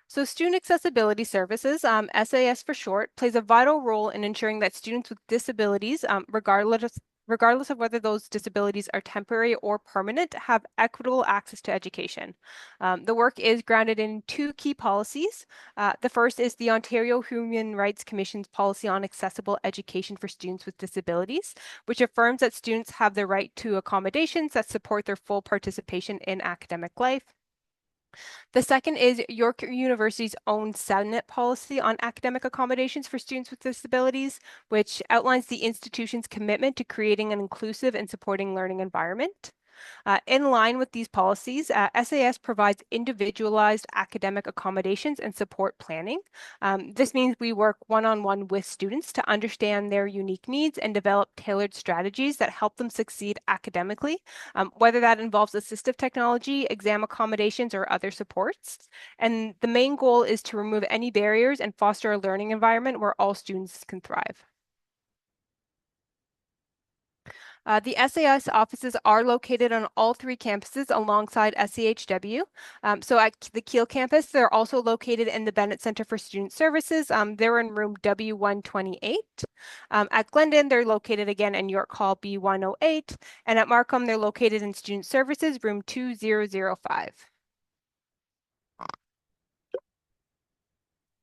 So Student Accessibility Services, SAS for short, plays a vital role in ensuring that students with disabilities, regardless of whether those disabilities are temporary or permanent, have equitable access to education. The work is grounded in 2 key policies. The first is the Ontario Human Rights Commission's policy on accessible education for students with disabilities, which affirms that students have the right to accommodations that support their full participation in academic life. The second is York University's own Senate policy on academic accommodations for students with disabilities, which outlines the institution's commitment to creating an inclusive and supporting learning environment. In line with these policies, SAS provides individualized academic accommodations and support planning. This means we work one-on-one with students to understand their unique needs and develop tailored strategies that help them succeed academically, whether that involves assistive technology, exam accommodations, or other supports. And the main goal is to remove any barriers and foster a learning environment where all students can thrive. The SAS offices are located on all 3 campuses alongside SCHW. So at the Kiel campus, they're also located in the Bennett Center for Student Services. They're in room W128. At Glendon, they're located again in York Hall B108. And at Markham, they're located in Student Services, room 2005.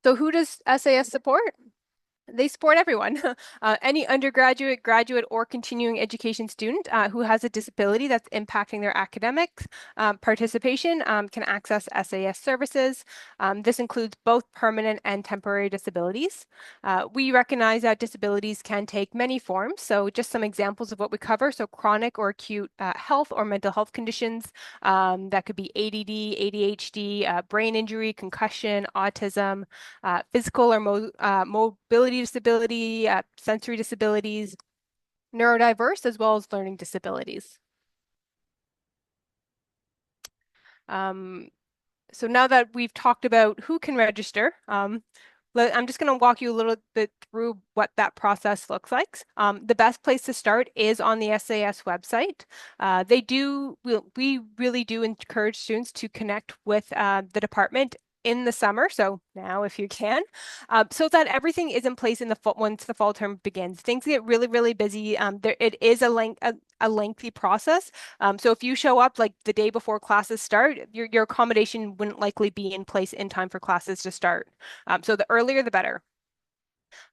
So who does SAS support? They support everyone. Any undergraduate, graduate, or continuing education student who has a disability that's impacting their academics participation can access SAS services. This includes both permanent and temporary disabilities. We recognize that disabilities can take many forms. So just some examples of what we cover. So chronic or acute health or mental health conditions. That could be ADD, ADHD, brain injury, concussion, autism, physical or mobility disability, sensory disabilities, neurodiverse, as well as learning disabilities. So now that we've talked about who can register, I'm just going to walk you a little bit through what that process looks like. The best place to start is on the SAS website. We really do encourage students to connect with the department in the summer, so now if you can, so that everything is in place in the fall, once the fall term begins. Things get really, really busy. It is a lengthy process. So if you show up like the day before classes start, your accommodation wouldn't likely be in place in time for classes to start. So the earlier, the better.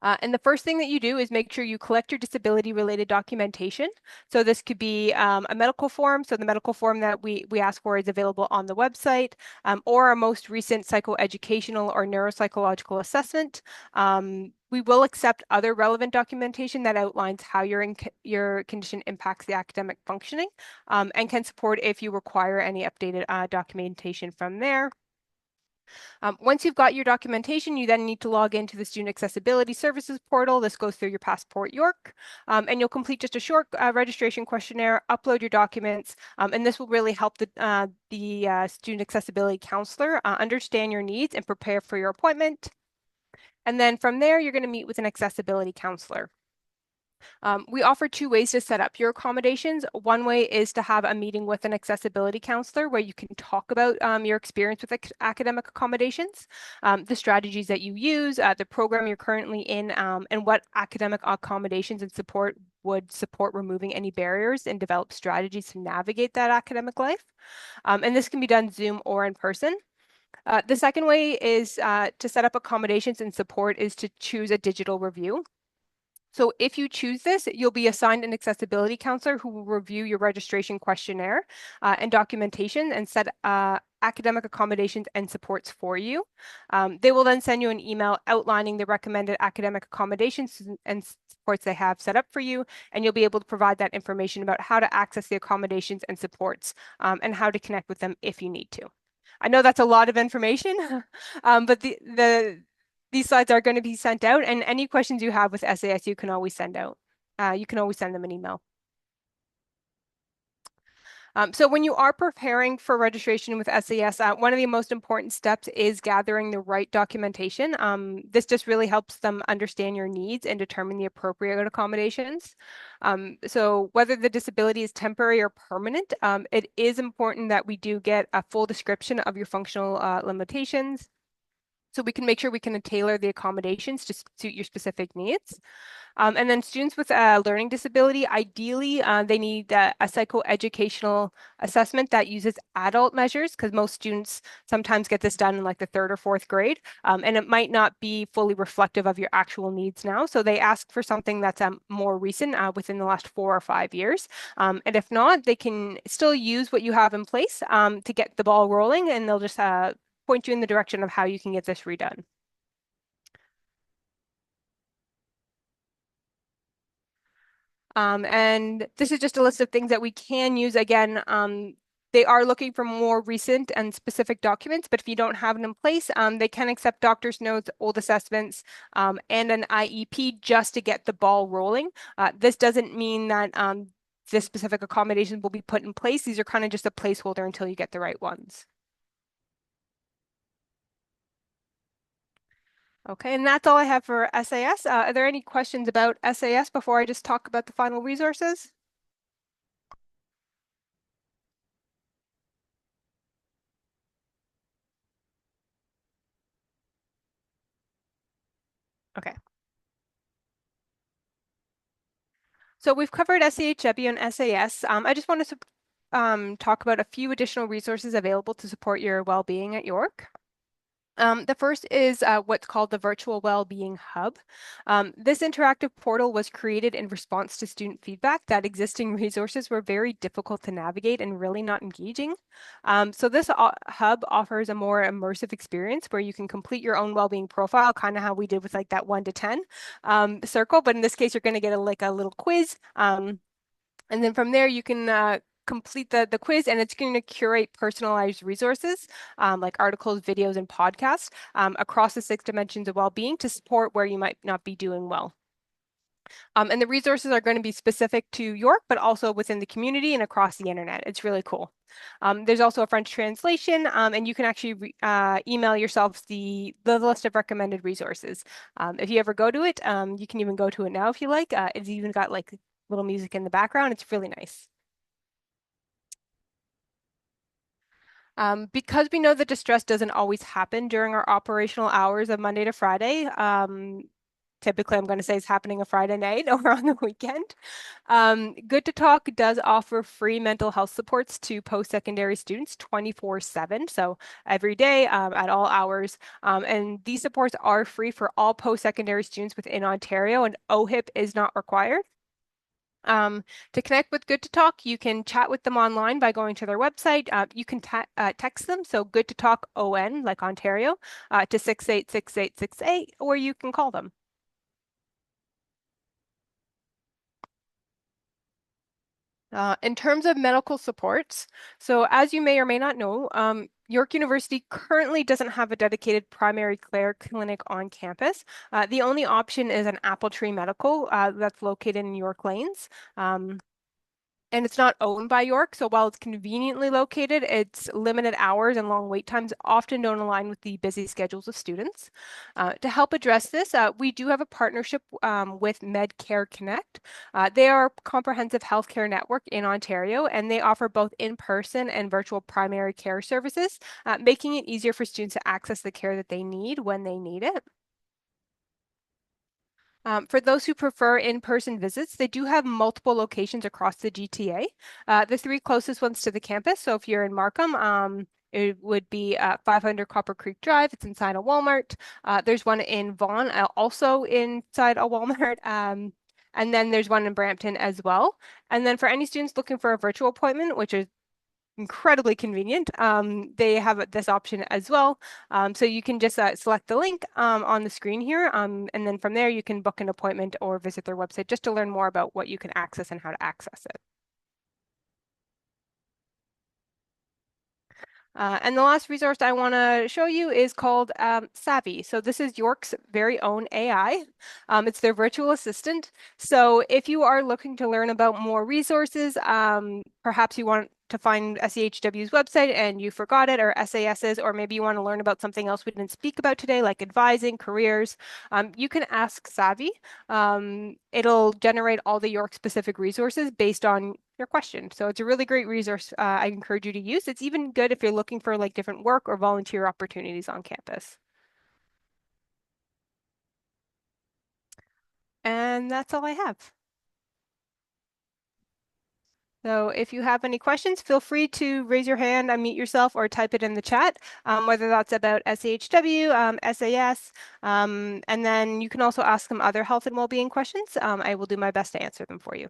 And the first thing that you do is make sure you collect your disability related documentation. So this could be a medical form. So the medical form that we ask for is available on the website, or a most recent psychoeducational or neuropsychological assessment. We will accept other relevant documentation that outlines how your condition impacts the academic functioning, and can support if you require any updated documentation from there. Once you've got your documentation, you then need to log into the Student Accessibility Services portal. This goes through your Passport York, and you'll complete just a short registration questionnaire, upload your documents, and this will really help the Student Accessibility Counselor understand your needs and prepare for your appointment. And then from there, you're going to meet with an accessibility counselor. We offer 2 ways to set up your accommodations. One way is to have a meeting with an accessibility counselor where you can talk about your experience with academic accommodations, the strategies that you use, the program you're currently in, and what academic accommodations and support would support removing any barriers and develop strategies to navigate that academic life. And this can be done Zoom or in person. The second way is to set up accommodations and support is to choose a digital review. So if you choose this, you'll be assigned an accessibility counselor who will review your registration questionnaire and documentation and set academic accommodations and supports for you. They will then send you an email outlining the recommended academic accommodations and supports they have set up for you, and you'll be able to provide that information about how to access the accommodations and supports, and how to connect with them if you need to. I know that's a lot of information, but these slides are going to be sent out, and any questions you have with SAS, you can always send out. You can always send them an email. So when you are preparing for registration with SAS, one of the most important steps is gathering the right documentation. This just really helps them understand your needs and determine the appropriate accommodations. So whether the disability is temporary or permanent, it is important that we do get a full description of your functional limitations, so we can make sure we can tailor the accommodations to suit your specific needs. And then students with a learning disability, ideally, they need a psychoeducational assessment that uses adult measures, because most students sometimes get this done in like the 3rd or 4th grade, and it might not be fully reflective of your actual needs now. So they ask for something that's more recent, within the last 4 or 5 years. And if not, they can still use what you have in place to get the ball rolling, and they'll just point you in the direction of how you can get this redone. And this is just a list of things that we can use. Again, they are looking for more recent and specific documents, but if you don't have it in place, they can accept doctor's notes, old assessments, and an IEP just to get the ball rolling. This doesn't mean that this specific accommodation will be put in place. These are kind of just a placeholder until you get the right ones. Okay, and that's all I have for SAS. Are there any questions about SAS before I just talk about the final resources? Okay. So we've covered SAHW and SAS. I just wanted to talk about a few additional resources available to support your well-being at York. The first is what's called the Virtual Wellbeing Hub. This interactive portal was created in response to student feedback that existing resources were very difficult to navigate and really not engaging. So this hub offers a more immersive experience where you can complete your own wellbeing profile, kind of how we did with like that 1 to 10 circle, but in this case, you're going to get a little quiz. And then from there, you can complete the quiz, and it's going to curate personalized resources like articles, videos, and podcasts across the 6 dimensions of well-being to support where you might not be doing well. And the resources are going to be specific to York, but also within the community and across the internet. It's really cool. There's also a French translation, and you can actually email yourselves the list of recommended resources. If you ever go to it, you can even go to it now if you like. It's even got like little music in the background. It's really nice. Because we know that distress doesn't always happen during our operational hours of Monday to Friday, typically I'm going to say it's happening a Friday night or on the weekend. Good to Talk does offer free mental health supports to post-secondary students 24/7, so every day at all hours. And these supports are free for all post-secondary students within Ontario, and OHIP is not required. To connect with Good to Talk, you can chat with them online by going to their website. You can text them, so Good to Talk ON, like Ontario, to 686868, or you can call them. In terms of medical supports, so as you may or may not know, York University currently doesn't have a dedicated primary care clinic on campus. The only option is an Apple Tree Medical that's located in York Lanes. And it's not owned by York, so while it's conveniently located, its limited hours and long wait times often don't align with the busy schedules of students. To help address this, we do have a partnership with Medcare Connect. They are a comprehensive healthcare network in Ontario, and they offer both in-person and virtual primary care services, making it easier for students to access the care that they need when they need it. For those who prefer in-person visits, they do have multiple locations across the GTA. The 3 closest ones to the campus, so if you're in Markham, it would be 500 Copper Creek Drive. It's inside a Walmart. There's one in Vaughan, also inside a Walmart. And then there's one in Brampton as well. And then for any students looking for a virtual appointment, which is incredibly convenient, they have this option as well. So you can just select the link on the screen here, and then from there you can book an appointment or visit their website just to learn more about what you can access and how to access it. And the last resource I want to show you is called Savvy. So this is York's very own AI. It's their virtual assistant. So if you are looking to learn about more resources, perhaps you want to find SAHW's website and you forgot it, or SAS's, or maybe you want to learn about something else we didn't speak about today, like advising, careers, you can ask Savvy. It'll generate all the York specific resources based on your question. So it's a really great resource I encourage you to use. It's even good if you're looking for like different work or volunteer opportunities on campus. And that's all I have. So if you have any questions, feel free to raise your hand, unmute yourself, or type it in the chat, whether that's about SAHW, SAS, and then you can also ask them other health and well-being questions. I will do my best to answer them for you.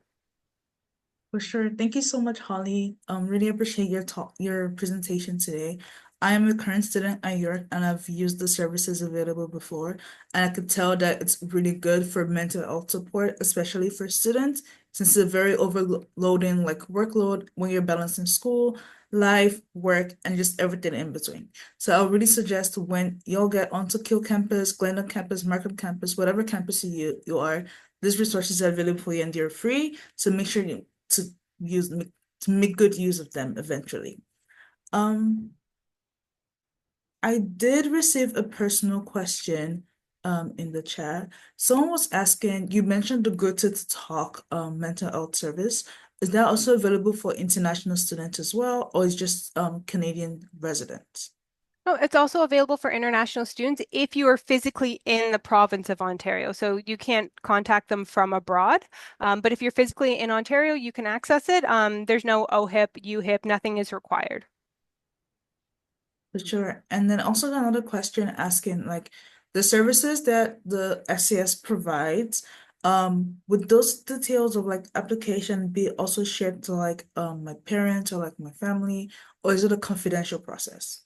For sure. Thank you so much, Holly. Really appreciate your presentation today. I am a current student at York, and I've used the services available before, and I could tell that it's really good for mental health support, especially for students, since it's a very overloading like workload when you're balancing school, life, work, and just everything in between. So I really suggest when you'll get onto Keele campus, Glendon campus, Markham campus, whatever campus you are, these resources are available for you and they're free. So make sure to make good use of them eventually. I did receive a personal question in the chat. Someone was asking, you mentioned the Good to Talk mental health service. Is that also available for international students as well, or is just Canadian residents? Oh, it's also available for international students if you are physically in the province of Ontario. So you can't contact them from abroad. But if you're physically in Ontario, you can access it. There's no OHIP, UHIP, nothing is required. For sure. And then also another question asking like the services that the SCS provides, would those details of like application be also shared to like my parents or like my family, or is it a confidential process?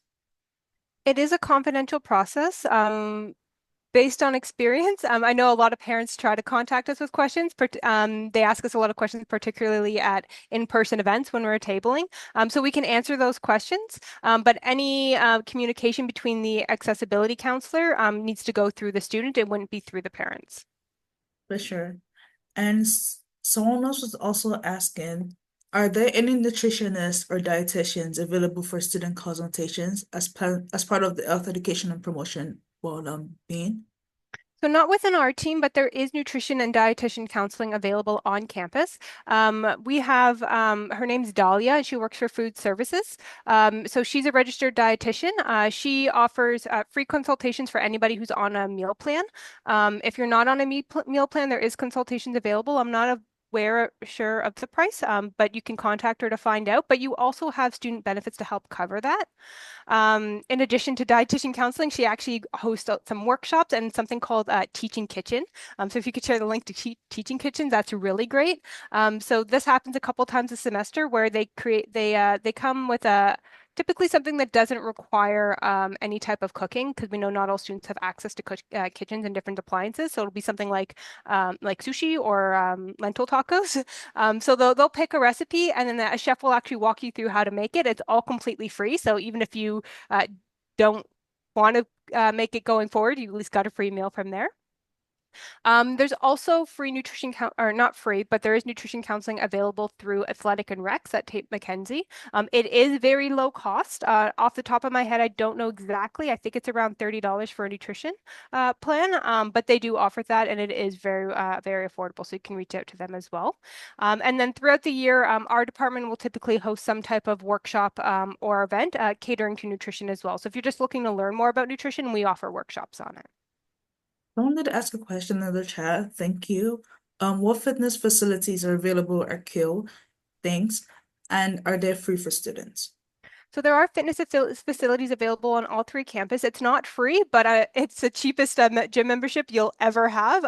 It is a confidential process. Based on experience, I know a lot of parents try to contact us with questions. They ask us a lot of questions, particularly at in-person events when we're tabling. So we can answer those questions, but any communication between the accessibility counselor needs to go through the student. It wouldn't be through the parents. For sure. And someone else was also asking, are there any nutritionists or dietitians available for student consultations as part of the health education and promotion being? So not within our team, but there is nutrition and dietitian counseling available on campus. We have, her name's Dahlia, and she works for Food Services. So she's a registered dietitian. She offers free consultations for anybody who's on a meal plan. If you're not on a meal plan, there is consultations available. I'm not sure of the price, but you can contact her to find out. But you also have student benefits to help cover that. In addition to dietitian counseling, she actually hosts some workshops and something called Teaching Kitchen. So if you could share the link to Teaching Kitchen, that's really great. So this happens a couple times a semester where they come with typically something that doesn't require any type of cooking, because we know not all students have access to kitchens and different appliances. So it'll be something like sushi or lentil tacos. So they'll pick a recipe, and then a chef will actually walk you through how to make it. It's all completely free. So even if you don't want to make it going forward, you at least got a free meal from there. There's also free nutrition or not free, but there is nutrition counseling available through Athletic and Recs at Tate McKenzie. It is very low cost. Off the top of my head, I don't know exactly. I think it's around $30 for a nutrition plan, but they do offer that, and it is very affordable. So you can reach out to them as well. And then throughout the year, our department will typically host some type of workshop or event catering to nutrition as well. So if you're just looking to learn more about nutrition, we offer workshops on it. I wanted to ask a question in the chat. Thank you. What fitness facilities are available at KIL? Thanks. And are they free for students? So there are fitness facilities available on all three campuses. It's not free, but it's the cheapest gym membership you'll ever have.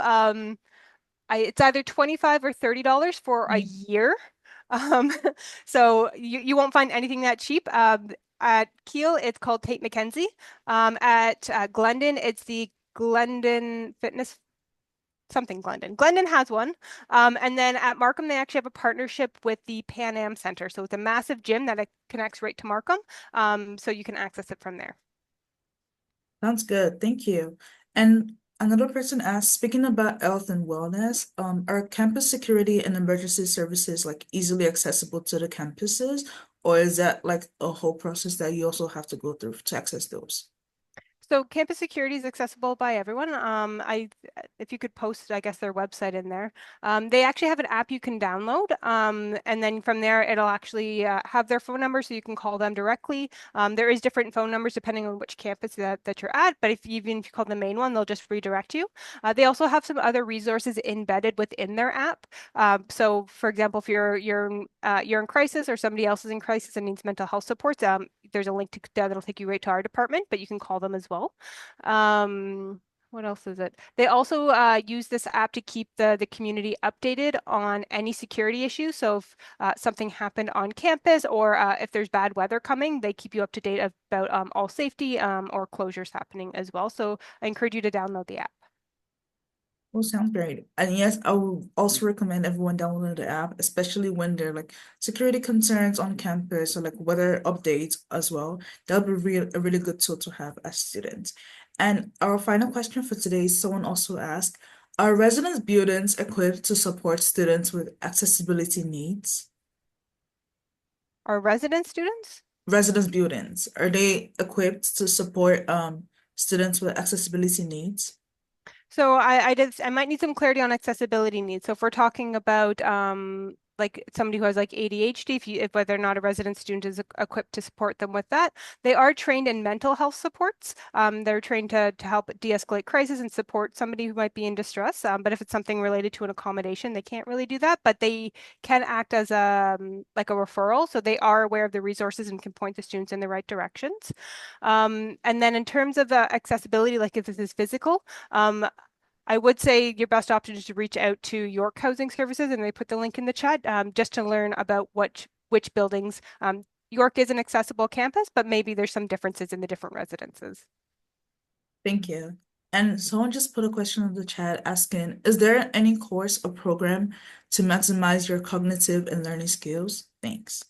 It's either $25 or $30 for a year. So you won't find anything that cheap. At Kiel, it's called Tate McKenzie. At Glendon, it's the Glendon Fitness something Glendon. Glendon has one. And then at Markham, they actually have a partnership with the Pan Am Center. So it's a massive gym that connects right to Markham. So you can access it from there. Sounds good. Thank you. And another person asked, speaking about health and wellness, are campus security and emergency services like easily accessible to the campuses, or is that like a whole process that you also have to go through to access those? So campus security is accessible by everyone. If you could post, I guess, their website in there. They actually have an app you can download, and then from there it'll actually have their phone number, so you can call them directly. There is different phone numbers depending on which campus that you're at, but even if you call the main one, they'll just redirect you. They also have some other resources embedded within their app. So, for example, if you're in crisis or somebody else is in crisis and needs mental health support, there's a link that'll take you right to our department, but you can call them as well. What else is it? They also use this app to keep the community updated on any security issues. So if something happened on campus, or if there's bad weather coming, they keep you up to date about all safety or closures happening as well. So I encourage you to download the app. Oh, sounds great. And yes, I would also recommend everyone download the app, especially when there are like security concerns on campus or like weather updates as well. That would be a really good tool to have as students. And our final question for today, someone also asked, are residence buildings equipped to support students with accessibility needs? Are resident students? Residence buildings, are they equipped to support students with accessibility needs? So I might need some clarity on accessibility needs. So if we're talking about like somebody who has like ADHD, if whether or not a resident student is equipped to support them with that. They are trained in mental health supports. They're trained to help de-escalate crisis and support somebody who might be in distress. But if it's something related to an accommodation, they can't really do that. But they can act as a like a referral, so they are aware of the resources and can point the students in the right directions. And then in terms of accessibility, like if this is physical, I would say your best option is to reach out to York Housing Services, and they put the link in the chat just to learn about which buildings. York is an accessible campus, but maybe there's some differences in the different residences. Thank you. And someone just put a question in the chat asking, is there any course or program to maximize your cognitive and learning skills? Thanks.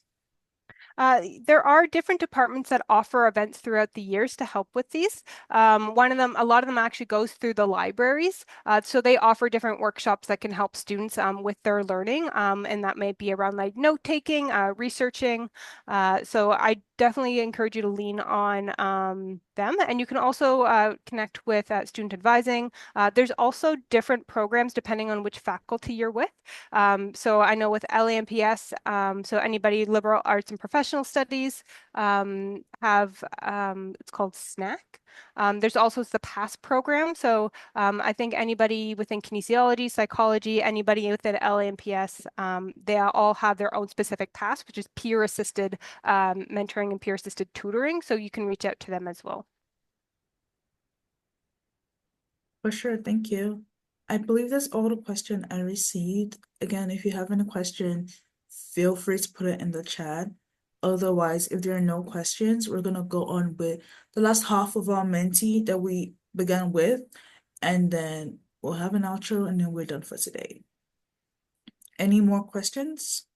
There are different departments that offer events throughout the years to help with these. One of them, a lot of them actually goes through the libraries. So they offer different workshops that can help students with their learning. And that may be around like note taking, researching. So I definitely encourage you to lean on them. And you can also connect with student advising. There's also different programs depending on which faculty you're with. So I know with LAMPS, so anybody liberal arts and professional studies have, it's called SNAC. There's also the PASS program. So I think anybody within kinesiology, psychology, anybody within LAMPS, they all have their own specific PASS, which is peer assisted mentoring and peer assisted tutoring. So you can reach out to them as well. For sure, thank you. I believe that's all the question I received. Again, if you have any question, feel free to put it in the chat. Otherwise, if there are no questions, we're gonna go on with the last half of our Menti that we began with, and then we'll have an outro and then we're done for today. Any more questions?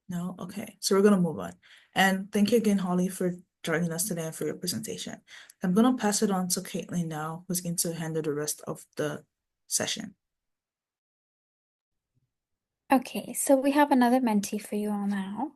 No? Okay, so we're gonna move on. And thank you again, Holly, for joining us today and for your presentation. I'm gonna pass it on to Caitlin now, who's going to handle the rest of the session. Okay, so we have another Menti for you all now.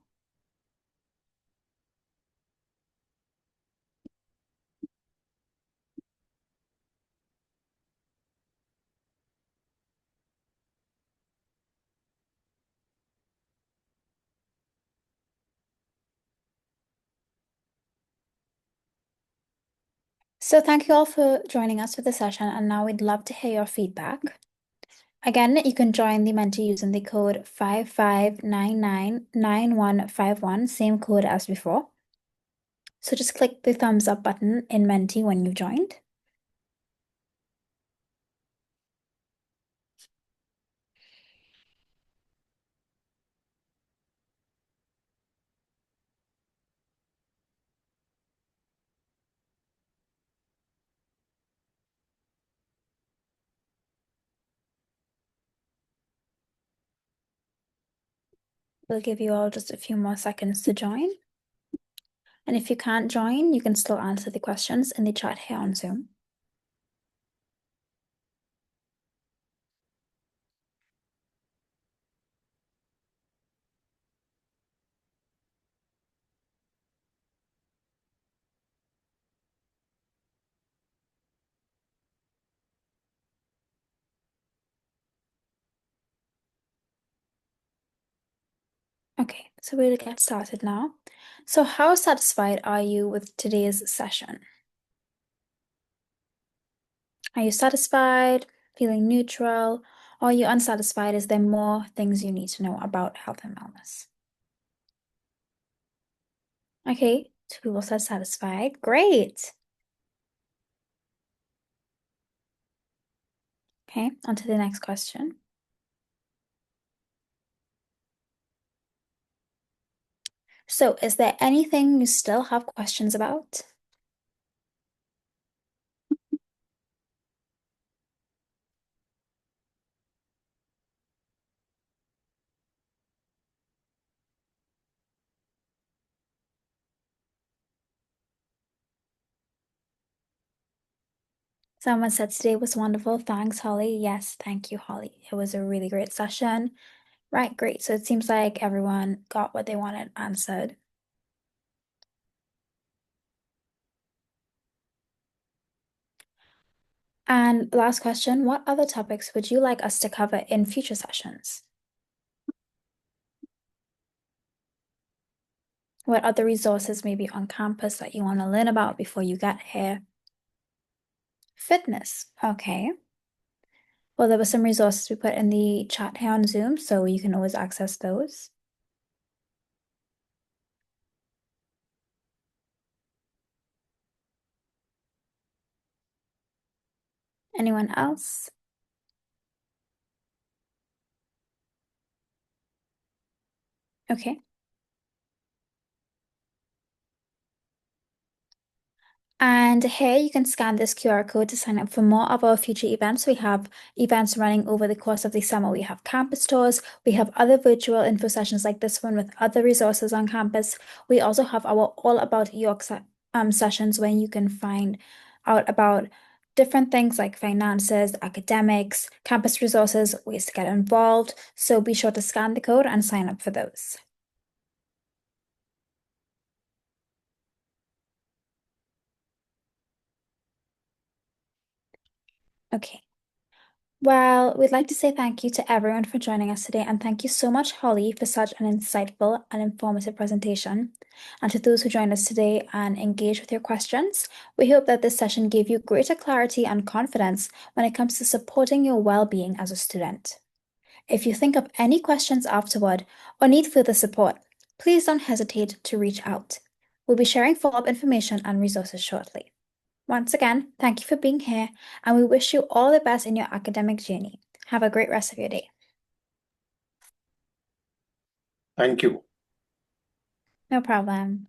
So thank you all for joining us for the session, and now we'd love to hear your feedback. Again, you can join the Menti using the code 55999151, same code as before. So just click the thumbs up button in Menti when you've joined. We'll give you all just a few more seconds to join. And if you can't join, you can still answer the questions in the chat here on Zoom. Okay, so we'll get started now. So how satisfied are you with today's session? Are you satisfied, feeling neutral, or are you unsatisfied? Is there more things you need to know about health and wellness? Okay, 2 people said satisfied. Great. Okay, on to the next question. So, is there anything you still have questions about? Someone said today was wonderful. Thanks, Holly. Yes, thank you, Holly. It was a really great session. Right, great. So it seems like everyone got what they wanted answered. And last question, what other topics would you like us to cover in future sessions? What other resources may be on campus that you want to learn about before you get here? Fitness. Okay. Well, there were some resources we put in the chat here on Zoom, so you can always access those. Anyone else? Okay. And here you can scan this QR code to sign up for more of our future events. We have events running over the course of the summer. We have campus tours. We have other virtual info sessions like this one with other resources on campus. We also have our All About York sessions where you can find out about different things like finances, academics, campus resources, ways to get involved. So be sure to scan the code and sign up for those. Okay. Well, we'd like to say thank you to everyone for joining us today, and thank you so much, Holly, for such an insightful and informative presentation. And to those who joined us today and engaged with your questions, we hope that this session gave you greater clarity and confidence when it comes to supporting your well-being as a student. If you think of any questions afterward or need further support, please don't hesitate to reach out. We'll be sharing follow-up information and resources shortly. Once again, thank you for being here, and we wish you all the best in your academic journey. Have a great rest of your day. Thank you. No problem.